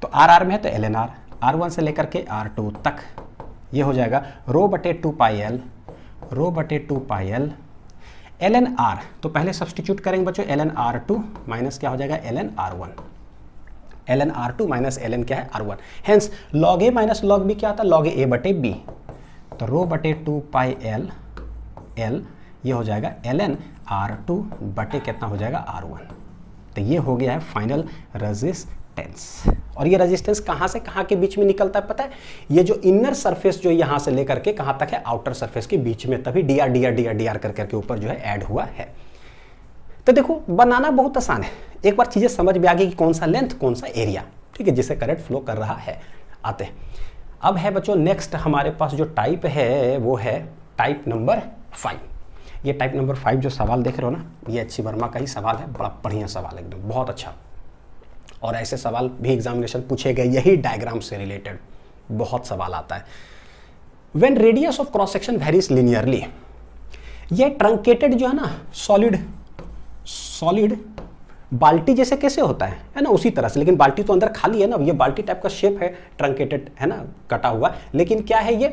तो r में है तो ln r, R1 से लेकर के R2 तक, ये हो जाएगा रो बटे 2 पाई एल, रो बटे 2 पाई एल ln r। तो पहले सब्सटीट्यूट करेंगे बच्चों, ln r2 माइनस क्या हो जाएगा ln r1, ln r2 minus ln क्या है r1। Hence log a minus log b क्या आता है, log a बटे b। तो रो बटे 2 पाई एल एल, ये हो जाएगा ln r2 बटे कितना हो जाएगा r1। तो ये हो गया है फाइनल रेजिस्टेंस। और ये रेजिस्टेंस कहाँ से कहाँ के बीच में निकलता है पता है, ये जो इनर सरफेस जो यहाँ से लेकर के कहाँ तक है, आउटर सरफेस के बीच में, तभी D R D R D R D R कर करके ऊपर जो है ऐड हुआ है। तो देखो बनाना बहुत आसान है, एक बार चीजें समझ में आ गई कि कौन सा लेंथ कौन सा एरिया, ठीक है, जिससे करंट फ्लो कर रहा है। आते हैं अब है बच्चों नेक्स्ट हमारे पास जो टाइप है वो है टाइप नंबर 5। ये टाइप नंबर 5 जो सवाल देख रहे हो ना, ये एच सी वर्मा का ही सवाल है, बड़ा बढ़िया सवाल एकदम, बहुत अच्छा। और ऐसे सवाल भी एग्जामिनेशन पूछे गए यही डायग्राम से रिलेटेड, बहुत सवाल आता है। When radius of cross section varies linearly, ये ट्रंकेटेड जो है ना सॉलिड बाल्टी जैसे कैसे होता है ना, उसी तरह से, लेकिन बाल्टी तो अंदर खाली है ना, ये बाल्टी टाइप का शेप है, ट्रंकेटेड है ना, कटा हुआ, लेकिन क्या है ये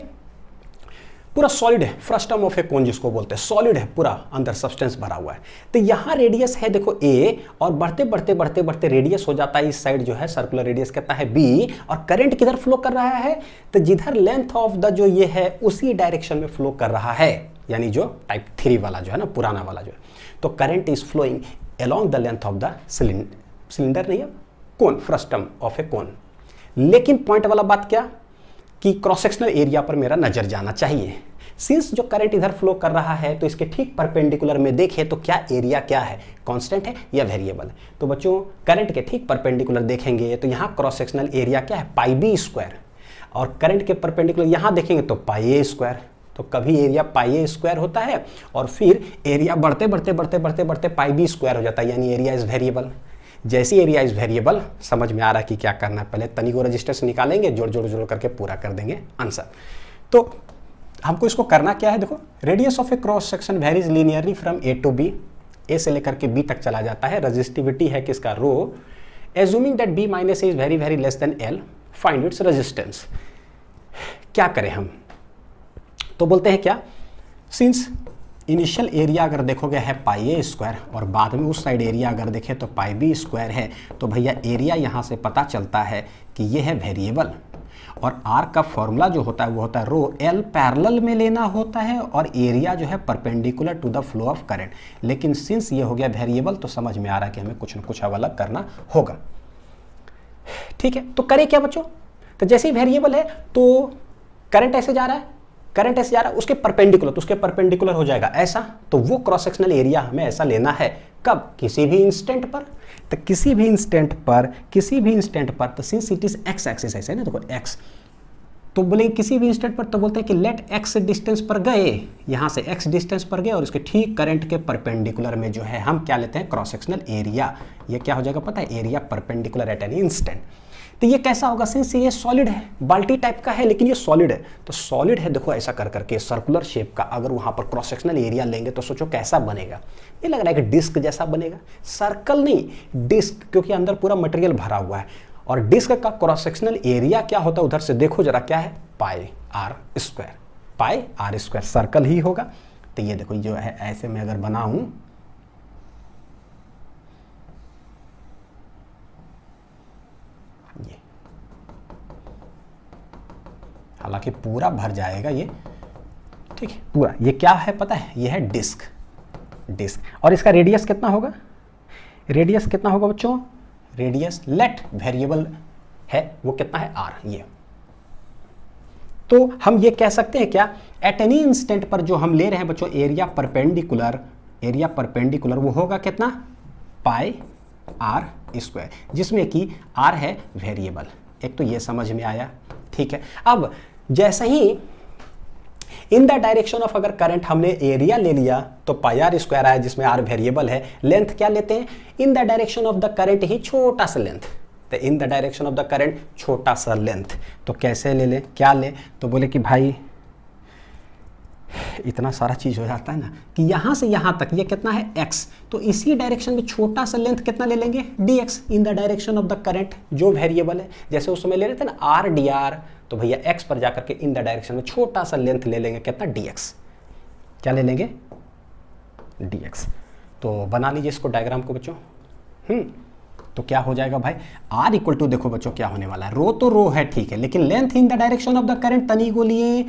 पूरा सॉलिड है, फ्रस्टम ऑफ ए कोन जिसको बोलते हैं, सॉलिड है पूरा, अंदर सब्सटेंस भरा हुआ है। तो यहाँ रेडियस है देखो ए, और बढ़ते बढ़ते बढ़ते बढ़ते रेडियस हो जाता है इस साइड जो है, सर्कुलर रेडियस कितना है बी, और करंट किधर फ्लो कर रहा है, तो जिधर लेंथ ऑफ द जो ये है उसी डायरेक्शन में फ्लो कर रहा है, यानी जो टाइप 3 वाला जो है ना, पुराना वाला जो है। तो current is flowing along the length of the cylinder नहीं है, कोन, फ्रस्टम ऑफ ए कोन। लेकिन पॉइंट वाला बात क्या कि क्रॉस सेक्शनल एरिया पर मेरा नजर जाना चाहिए। सिंस जो करंट इधर फ्लो कर रहा है तो इसके ठीक परपेंडिकुलर में देखें तो क्या एरिया क्या है, कांस्टेंट है या वेरिएबल है। तो बच्चों करंट के ठीक परपेंडिकुलर देखेंगे तो यहाँ क्रॉस सेक्शनल एरिया क्या है, पाई बी स्क्वायर, और करंट के परपेंडिकुलर यहाँ देखेंगे तो पाई ए स्क्वायर। तो कभी एरिया पाई ए स्क्वायर होता है और फिर एरिया बढ़ते बढ़ते बढ़ते बढ़ते बढ़ते पाई बी स्क्वायर हो जाता है, यानी एरिया इज वेरिएबल। जैसी एरिया इज वेरिएबल, समझ में आ रहा है कि क्या करना है, पहले तनिको रेजिस्टेंस निकालेंगे, जोड़ जोड़ जोड़ करके पूरा कर देंगे आंसर। तो हमको इसको करना क्या है, देखो radius of a cross section varies linearly from a to b, a से लेकर के बी तक चला जाता है। रेजिस्टिविटी है किसका, rho. Assuming that b minus a is very very less than l, find its resistance. क्या करें हम, तो बोलते हैं क्या, सिंस इनिशियल एरिया अगर देखोगे है पाई ए स्क्वायर और बाद में उस साइड एरिया अगर देखें तो पाई बी स्क्वायर है, तो भैया एरिया यहाँ से पता चलता है कि ये है वेरिएबल, और आर का फॉर्मूला जो होता है वो होता है रो, एल पैरेलल में लेना होता है और एरिया जो है perpendicular to the flow of current. लेकिन सिंस ये हो गया वेरिएबल तो समझ में आ रहा है कि हमें कुछ न कुछ अलग करना होगा। ठीक है, तो करें क्या बच्चों, तो जैसे ही वेरिएबल है तो करंट ऐसे जा रहा है, करंट ऐसे जा रहा है, उसके परपेंडिकुलर, तो उसके परपेंडिकुलर हो जाएगा ऐसा, तो वो क्रॉस सेक्शनल एरिया हमें ऐसा लेना है। कब, किसी भी इंस्टेंट पर, तो किसी भी इंस्टेंट पर, तो since it is x axis ऐसे ना, देखो एक्स, तो बोलेंगे किसी भी इंस्टेंट पर, तो बोलते हैं कि लेट एक्स डिस्टेंस पर गए, यहाँ से एक्स डिस्टेंस पर गए और इसके ठीक करंट के परपेंडिकुलर में जो है हम क्या लेते हैं, क्रॉस सेक्शनल एरिया। ये क्या हो जाएगा पता है, area perpendicular at any instant. तो ये कैसा होगा, सिंस ये सॉलिड है, बाल्टी टाइप का है लेकिन ये सॉलिड है, तो सॉलिड है देखो ऐसा कर करके सर्कुलर शेप का, अगर वहां पर क्रॉस सेक्शनल एरिया लेंगे तो सोचो कैसा बनेगा। ये लग रहा है कि डिस्क जैसा बनेगा, सर्कल नहीं डिस्क, क्योंकि अंदर पूरा मटेरियल भरा हुआ है। और डिस्क का क्रॉस सेक्शनल एरिया क्या होता है, उधर से देखो जरा क्या है, pi r square, pi r square, circle ही होगा। तो ये देखो जो है ऐसे में अगर बनाऊं, ये हालांकि पूरा भर जाएगा ये, ठीक है पूरा, ये क्या है पता है, ये है डिस्क, और इसका रेडियस कितना होगा, रेडियस कितना होगा बच्चों, रेडियस लेट वेरिएबल है वो कितना है आर। ये तो हम ये कह सकते हैं क्या, एट एनी इंस्टेंट पर जो हम ले रहे हैं बच्चों एरिया परपेंडिकुलर वो होगा कितना, पाई आर स्क्वायर, जिसमें कि आर है वेरिएबल। एक तो ये समझ में आया, ठीक है। अब जैसे ही इन द डायरेक्शन ऑफ अगर करंट हमने एरिया ले लिया तो पाई आर स्क्वायर आया, जिसमें आर वेरिएबल है। लेंथ क्या लेते हैं, in the direction of the current ही छोटा सा लेंथ, तो in the direction of the current छोटा सा लेंथ, तो कैसे ले लें, क्या ले, तो बोले कि भाई इतना सारा चीज़ हो जाता है ना कि यहाँ से यहाँ तक ये कितना है x, तो इसी डायरेक्शन में छोटा सा लेंथ कितना ले लेंगे dx in the direction of the current जो वेरिएबल है। जैसे उस समय ले रहे थे ना r dr, तो भैया x पर जाकर के इन द डायरेक्शन में छोटा सा लेंथ ले लेंगे कितना dx, क्या ले लेंगे dx। तो बना लीजिए इसको डायग्राम को बच्चों। तो क्या हो जाएगा भाई r इक्वल टू, देखो बच्चों क्या होने वाला है, रो तो रो है ठीक है, लेकिन length in the direction of the current तनी को लिए,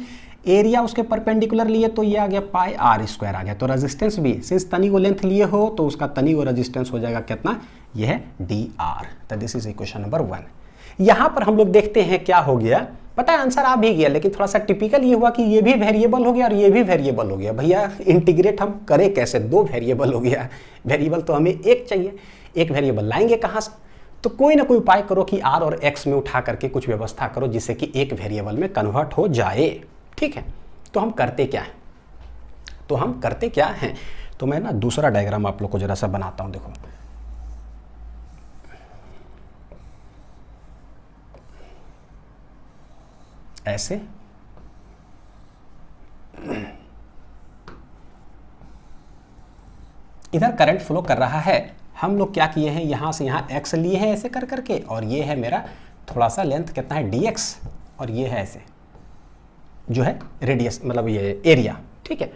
एरिया उसके परपेंडिकुलर लिए, तो ये आ गया पाई r स्क्वायर आ गया। तो रेजिस्टेंस भी सिंस तनी को लेंथ लिए हो तो उसका तनी को रेजिस्टेंस हो जाएगा कितना, ये है dr। तो दिस इज इक्वेशन नंबर 1। यहाँ पर हम लोग देखते हैं क्या हो गया, पता है आंसर आ भी गया, लेकिन थोड़ा सा टिपिकल ये हुआ कि ये भी वेरिएबल हो गया और ये भी वेरिएबल हो गया। भैया इंटीग्रेट हम करें कैसे, दो वेरिएबल हो गया, वेरिएबल तो हमें एक चाहिए, एक वेरिएबल लाएंगे कहाँ से, तो कोई ना कोई उपाय करो कि r और x में उठा करके कुछ व्यवस्था करो जिससे कि एक वेरिएबल में कन्वर्ट हो जाए। ठीक है, तो हम करते क्या हैं, तो मैं ना दूसरा डायग्राम आप लोग को जरा सा बनाता हूं। देखो ऐसे इधर करंट फ्लो कर रहा है, हम लोग क्या किए हैं यहां से यहां x लिए हैं ऐसे कर करके, और ये है मेरा थोड़ा सा लेंथ कितना है dx, और ये है ऐसे जो है रेडियस मतलब ये एरिया। ठीक है,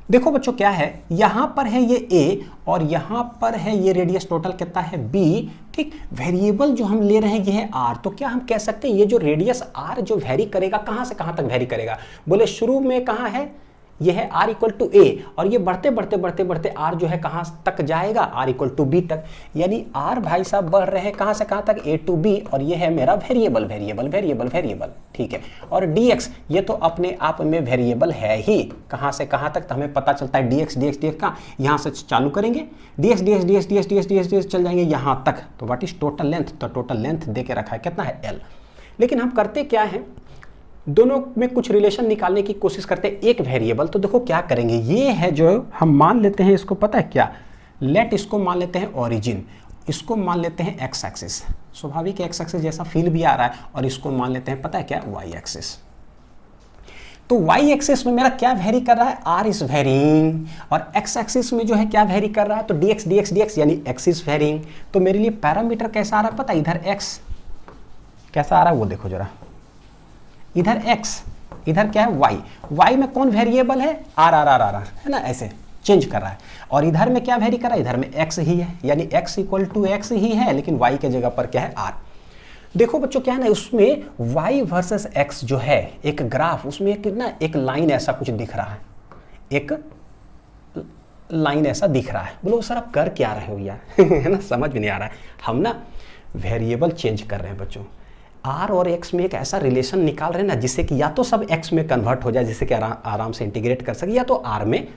देखो बच्चों क्या है, यहां पर है ये a और यहां पर है ये रेडियस टोटल कितना है b। ठीक, वेरिएबल जो हम ले रहे हैं ये है r, तो क्या हम कह सकते हैं ये जो रेडियस r जो वेरी करेगा कहां से कहां तक वेरी करेगा, बोले शुरू में कहां है, ये है r इक्वल टू a, और ये बढ़ते बढ़ते बढ़ते बढ़ते r जो है कहां तक जाएगा, r इक्वल टू b तक, यानी r भाई साहब बढ़ रहे हैं कहां से कहां तक, a टू b, और ये है मेरा वेरिएबल वेरिएबल वेरिएबल वेरिएबल। ठीक है, और dx ये तो अपने आप में वेरिएबल है ही, कहां से कहां तक, तो हमें पता चलता है dx dx dx का, यहां से चालू करेंगे dx dx dx dx dx dx dx चल जाएंगे यहां तक, तो व्हाट इज टोटल लेंथ, तो टोटल लेंथ दे के रखा है कितना है l। लेकिन हम करते क्या है, दोनों में कुछ रिलेशन निकालने की कोशिश करते हैं, एक वेरिएबल, तो देखो क्या करेंगे, ये है जो हम मान लेते हैं इसको, पता है क्या, लेट इसको मान लेते हैं ओरिजिन, इसको मान लेते हैं एक्स एक्सिस, स्वाभाविक एक्स एक्सिस जैसा फील भी आ रहा है, और इसको मान लेते हैं पता है क्या वाई एक्सिस। तो वाई एक्सिस में मेरा क्या वेरी कर रहा है, आर इज वेरिंग, और एक्स एक्सिस में जो है क्या वेरी कर रहा है, तो dx dx dx यानी एक्स इज वेरिंग। तो मेरे लिए पैरामीटर कैसा आ रहा है पता है, इधर एक्स कैसा आ रहा है वो देखो जरा, इधर x, इधर क्या है y में कौन वेरिएबल है, r है ना, ऐसे चेंज कर रहा है, और इधर में क्या वेरी कर रहा है, इधर में x ही है, यानी x इक्वल टू x ही है, लेकिन y के जगह पर क्या है r। देखो बच्चों क्या है ना, उसमें y वर्सेस x जो है एक ग्राफ, उसमें एक लाइन ऐसा कुछ दिख रहा है, एक लाइन ऐसा दिख रहा है, बोलो सर आप कर क्या रहे हो यार है ना, समझ में नहीं आ रहा है। हम ना वेरिएबल चेंज कर रहे हैं बच्चों, r और x में एक ऐसा रिलेशन निकाल रहे हैं ना जिससे कि या तो सब x में कन्वर्ट हो जाए, जिससे कि आराम से इंटीग्रेट कर सके, या तो r में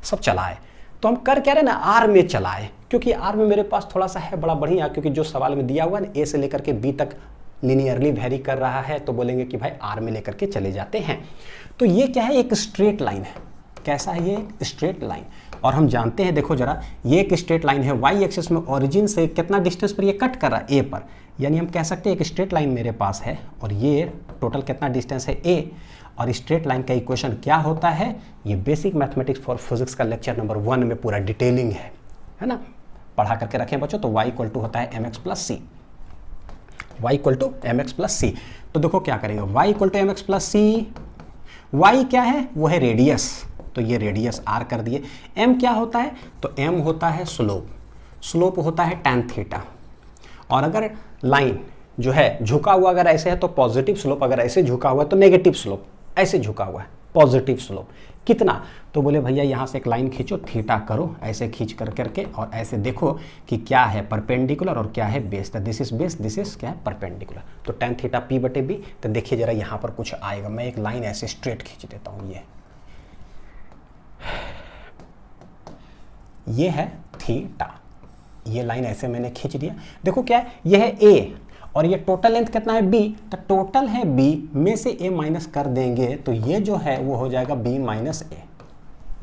सब चलाए। तो हम कर क्या रहे हैं ना, r में चलाए, क्योंकि r में मेरे पास थोड़ा सा है बड़ा बढ़िया, क्योंकि जो सवाल में दिया हुआ है ना a से लेकर के b तक लिनियरली वेरी कर रहा है, तो बोलेंगे कि भाई r में लेकर के चले जाते हैं। तो ये क्या है, एक स्ट्रेट लाइन है, कैसा है ये स्ट्रेट लाइन, और हम जानते हैं देखो जरा, ये एक स्ट्रेट लाइन है, y एक्सिस में ओरिजिन से कितना डिस्टेंस पर ये कट कर रहा है a पर, यानी हम कह सकते हैं एक स्ट्रेट लाइन मेरे पास है, और ये टोटल कितना डिस्टेंस है a, और स्ट्रेट लाइन का इक्वेशन क्या होता है, ये बेसिक मैथमेटिक्स फॉर फिजिक्स का लेक्चर नंबर 1 में पूरा डिटेलिंग है ना, पढ़ा करके रखें बच्चों। तो y इक्वल टू होता है mx plus c, y equal to mx plus c. तो देखो क्या करेंगे, y equal to mx plus c, y क्या है वो है रेडियस, तो ये रेडियस r कर दिए, m क्या होता है, तो m होता है स्लोप, स्लोप होता है tan थीटा, और अगर लाइन जो है झुका हुआ अगर ऐसे है तो पॉजिटिव स्लोप, अगर ऐसे झुका हुआ है तो नेगेटिव स्लोप, ऐसे झुका हुआ है पॉजिटिव स्लोप, कितना, तो बोले भैया यहाँ से एक लाइन खींचो, थीटा करो, ऐसे खींच कर करके, और ऐसे देखो कि क्या है परपेंडिकुलर और क्या है बेस, तो this is base, this is क्या है परपेंडिकुलर, तो tan थीटा p बटे b। तो देखिए जरा यहाँ पर कुछ आएगा, मैं एक लाइन ऐसे स्ट्रेट खींच देता हूँ, ये है थीटा, ये लाइन ऐसे मैंने खींच दिया, देखो क्या है, ये है a और ये टोटल लेंथ कितना है b, तो टोटल है b में से a माइनस कर देंगे, तो ये जो है वो हो जाएगा b माइनस a,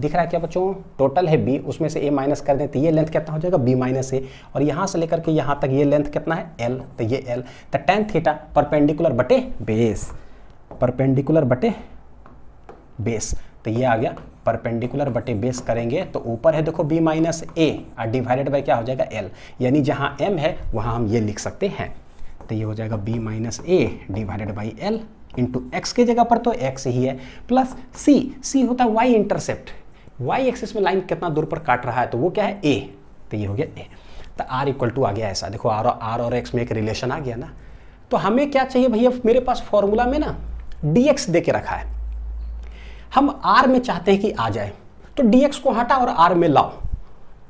दिख रहा है क्या बच्चों, टोटल है b, उसमें से a माइनस कर दें तो ये लेंथ कितना हो जाएगा b माइनस a, और यहाँ से लेकर के यहाँ तक ये लेंथ कितना है l, तो ये l, तो tan थीटा परपेंडिकुलर बटे बेस, परपेंडिकुलर बटे बेस, तो ये आ गया परपेंडिकुलर बटे बेस करेंगे तो ऊपर है देखो b माइनस ए और डिवाइडेड बाई क्या हो जाएगा l, यानी जहाँ m है वहाँ हम ये लिख सकते हैं, तो ये हो जाएगा b minus A divided by l into x की जगह पर तो x ही है प्लस c होता है y इंटरसेप्ट, y एक्सिस में लाइन कितना दूर पर काट रहा है तो वो क्या है a, तो ये हो गया a, तो r इक्वल टू आ गया ऐसा, देखो r और x में एक रिलेशन आ गया ना। तो हमें क्या चाहिए भैया, मेरे पास फॉर्मूला में ना dx दे के रखा है, हम r में चाहते हैं कि आ जाए, तो dx को हटा और r में लाओ,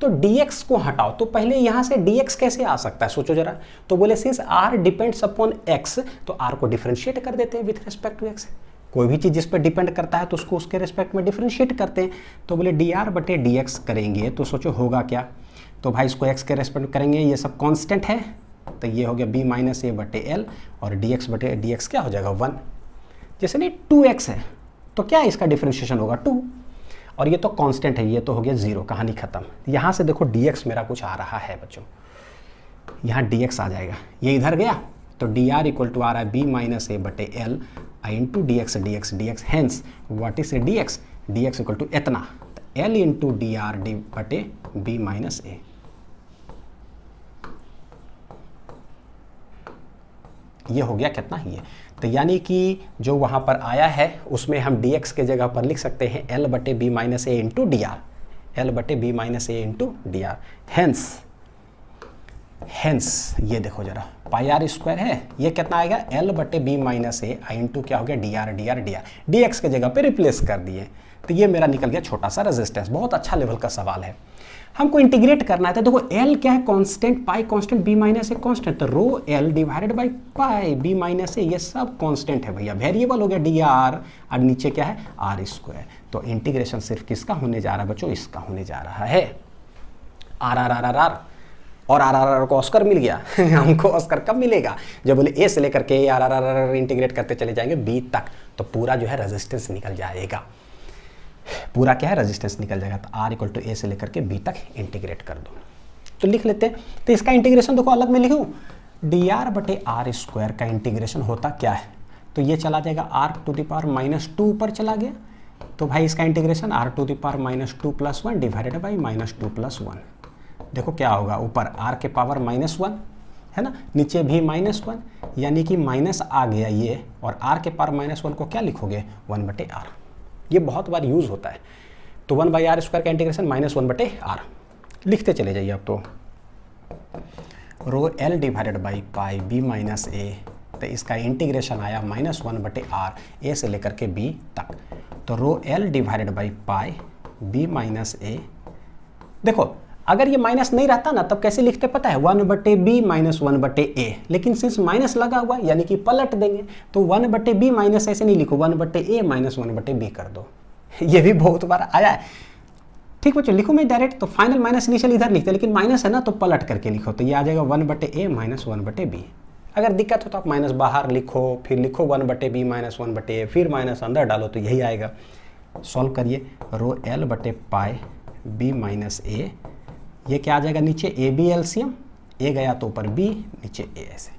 तो dx को हटाओ, तो पहले यहां से dx कैसे आ सकता है सोचो जरा, तो बोले since r depends upon x तो r को डिफरेंशिएट कर देते हैं विथ रिस्पेक्ट टू x, कोई भी चीज जिस पर डिपेंड करता है तो उसको उसके रिस्पेक्ट में डिफरेंशिएट करते हैं, तो बोले dr बटे dx करेंगे तो सोचो होगा क्या, तो भाई इसको x के रिस्पेक्ट करेंगे, ये सब कांस्टेंट है, तो ये हो गया b माइनस ए बटे एल और dx बटे dx क्या हो जाएगा 1, जैसे नहीं 2x है तो क्या इसका डिफरेंशिएशन होगा 2, और ये तो कांस्टेंट है, ये तो हो गया 0, कहानी खत्म। यहाँ से देखो dx मेरा कुछ आ रहा है बच्चों, यहाँ dx आ जाएगा, ये इधर गया तो dr इक्वल टू आ रहा है b माइनस ए बटे L into dx, hence what is dx equal to इतना, तो l इंटू dr बटे b माइनस ए, ये हो गया कितना ही है, तो यानी कि जो वहाँ पर आया है उसमें हम dx के जगह पर लिख सकते हैं l बटे बी माइनस ए इंटू डी आर, एल बटे बी माइनस ए इंटू डी आर, हेंस ये देखो जरा पाई आर स्क्वायर है, ये कितना आएगा l बटे बी माइनस ए इंटू क्या हो गया डी आर, dx के जगह पे रिप्लेस कर दिए, तो ये मेरा निकल गया छोटा सा रेजिस्टेंस। बहुत अच्छा लेवल का सवाल है, हमको इंटीग्रेट करना है, तो देखो l क्या है constant, pi constant, b minus a constant, तो rho l divided by pi b minus ए, ये सब कांस्टेंट है भैया, वेरिएबल हो गया dr और नीचे क्या है r स्क्वायर, तो इंटीग्रेशन सिर्फ किसका होने जा रहा है बच्चों, इसका होने जा रहा है r और r को ऑस्कर मिल गया हमको ऑस्कर कब मिलेगा, जब बोले a से लेकर के r इंटीग्रेट करते चले जाएंगे b तक, तो पूरा जो है रेजिस्टेंस निकल जाएगा, पूरा क्या है रेजिस्टेंस निकल जाएगा, तो r इक्वल टू ए से लेकर के b तक इंटीग्रेट कर दो, तो लिख लेते हैं, तो इसका इंटीग्रेशन देखो अलग में लिखूं, dr बटे आर स्क्वायर का इंटीग्रेशन होता क्या है, तो ये चला जाएगा r to the power minus 2 ऊपर चला गया, तो भाई इसका integration r to the power minus 2 plus 1 divided by minus 2 plus 1, देखो क्या होगा, ऊपर r के पावर माइनस 1 है ना, नीचे भी माइनस 1, यानी कि माइनस आ गया ये, और r के पावर माइनस 1 को क्या लिखोगे 1 बटे r, ये बहुत बार यूज होता है, तो 1 बाई आर स्क्वायर का इंटीग्रेशन माइनस 1 बटे आर, लिखते चले जाइए अब, तो rho l divided by pi b minus a, तो इसका इंटीग्रेशन आया माइनस 1 बटे आर ए से लेकर के बी तक, तो rho l divided by pi b minus a, देखो अगर ये माइनस नहीं रहता ना तब कैसे लिखते पता है 1 बटे बी माइनस 1 बटे ए, लेकिन सिंस माइनस लगा हुआ यानी कि पलट देंगे, तो 1 बटे बी माइनस ऐसे नहीं लिखो, 1 बटे ए माइनस 1 बटे बी कर दो, ये भी बहुत बार आया है, ठीक बच्चों, लिखो मैं डायरेक्ट, तो फाइनल माइनस इनिशियल इधर लिखते, लेकिन माइनस है ना तो पलट करके लिखो, तो ये आ जाएगा 1 बटे ए माइनस 1 बटे बी, अगर दिक्कत हो तो आप माइनस बाहर लिखो, फिर लिखो 1 बटे बी माइनस 1 बटे ए, फिर माइनस अंदर डालो तो यही आएगा, सॉल्व करिए, रो एल बटे पाई बी माइनस ए, ये क्या आ जाएगा नीचे ए बी एलसीएम, ए गया तो ऊपर बी नीचे ए, ऐसे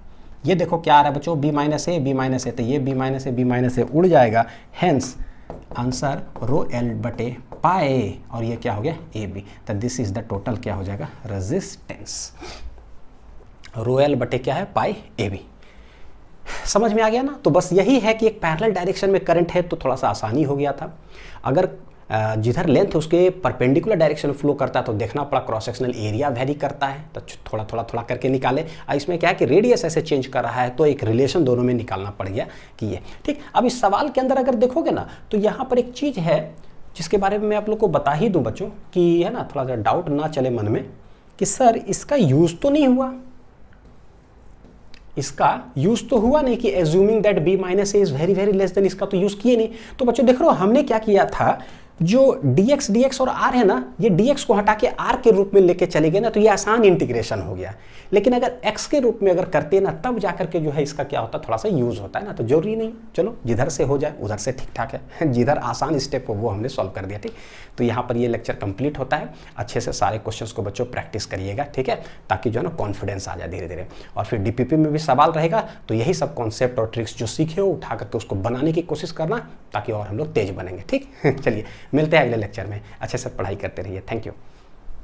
ये देखो क्या आ रहा है बच्चों बी माइनस ए, तो ये बी माइनस ए उड़ जाएगा, हेंस आंसर रो एल बटे पाए, और ये क्या हो गया ए बी, तो दिस इज द टोटल क्या हो जाएगा रेजिस्टेंस, रो एल बटे क्या है पाई ए बी, समझ में आ गया ना। तो बस यही है कि एक पैरेलल डायरेक्शन में करंट है तो थोड़ा सा आसानी हो गया था, अगर जिधर लेंथ है उसके परपेंडिकुलर डायरेक्शन में फ्लो करता है तो देखना पड़ा, क्रॉस सेक्शनल एरिया वेरी करता है तो थोड़ा करके निकाले, इसमें क्या है कि रेडियस ऐसे चेंज कर रहा है तो एक रिलेशन दोनों में निकालना पड़ गया कि ये ठीक। अब इस सवाल के अंदर अगर देखोगे ना तो यहाँ पर एक चीज़ है जिसके बारे में मैं आप लोग को बता ही दूँ बच्चों, कि है ना थोड़ा सा डाउट ना चले मन में कि सर इसका यूज़ तो नहीं हुआ, इसका यूज तो हुआ नहीं कि assuming that b minus a is very very less then, इसका तो यूज किए नहीं। तो बच्चों देख रहे हो हमने क्या किया था, जो dx और r है ना, ये dx को हटा के r के रूप में लेके चले गए ना, तो ये आसान इंटीग्रेशन हो गया। लेकिन अगर x के रूप में अगर करते ना, तब जाकर के जो है इसका क्या होता है, थोड़ा सा यूज होता है ना, तो जरूरी नहीं। चलो जिधर से हो जाए उधर से ठीक ठाक है, जिधर आसान स्टेप हो वो हमने सॉल्व कर दिया। ठीक, तो यहाँ पर ये लेक्चर कंप्लीट होता है। अच्छे से सारे क्वेश्चंस को बच्चों प्रैक्टिस करिएगा, ठीक है, ताकि जो है ना कॉन्फिडेंस आ जाए धीरे धीरे। और फिर डीपीपी में भी सवाल रहेगा, तो यही सब कॉन्सेप्ट और ट्रिक्स जो सीखे हो उठा करके उसको बनाने की कोशिश करना, ताकि और हम लोग तेज बनेंगे। ठीक चलिए मिलते हैं अगले लेक्चर में। अच्छे से पढ़ाई करते रहिए। Thank you.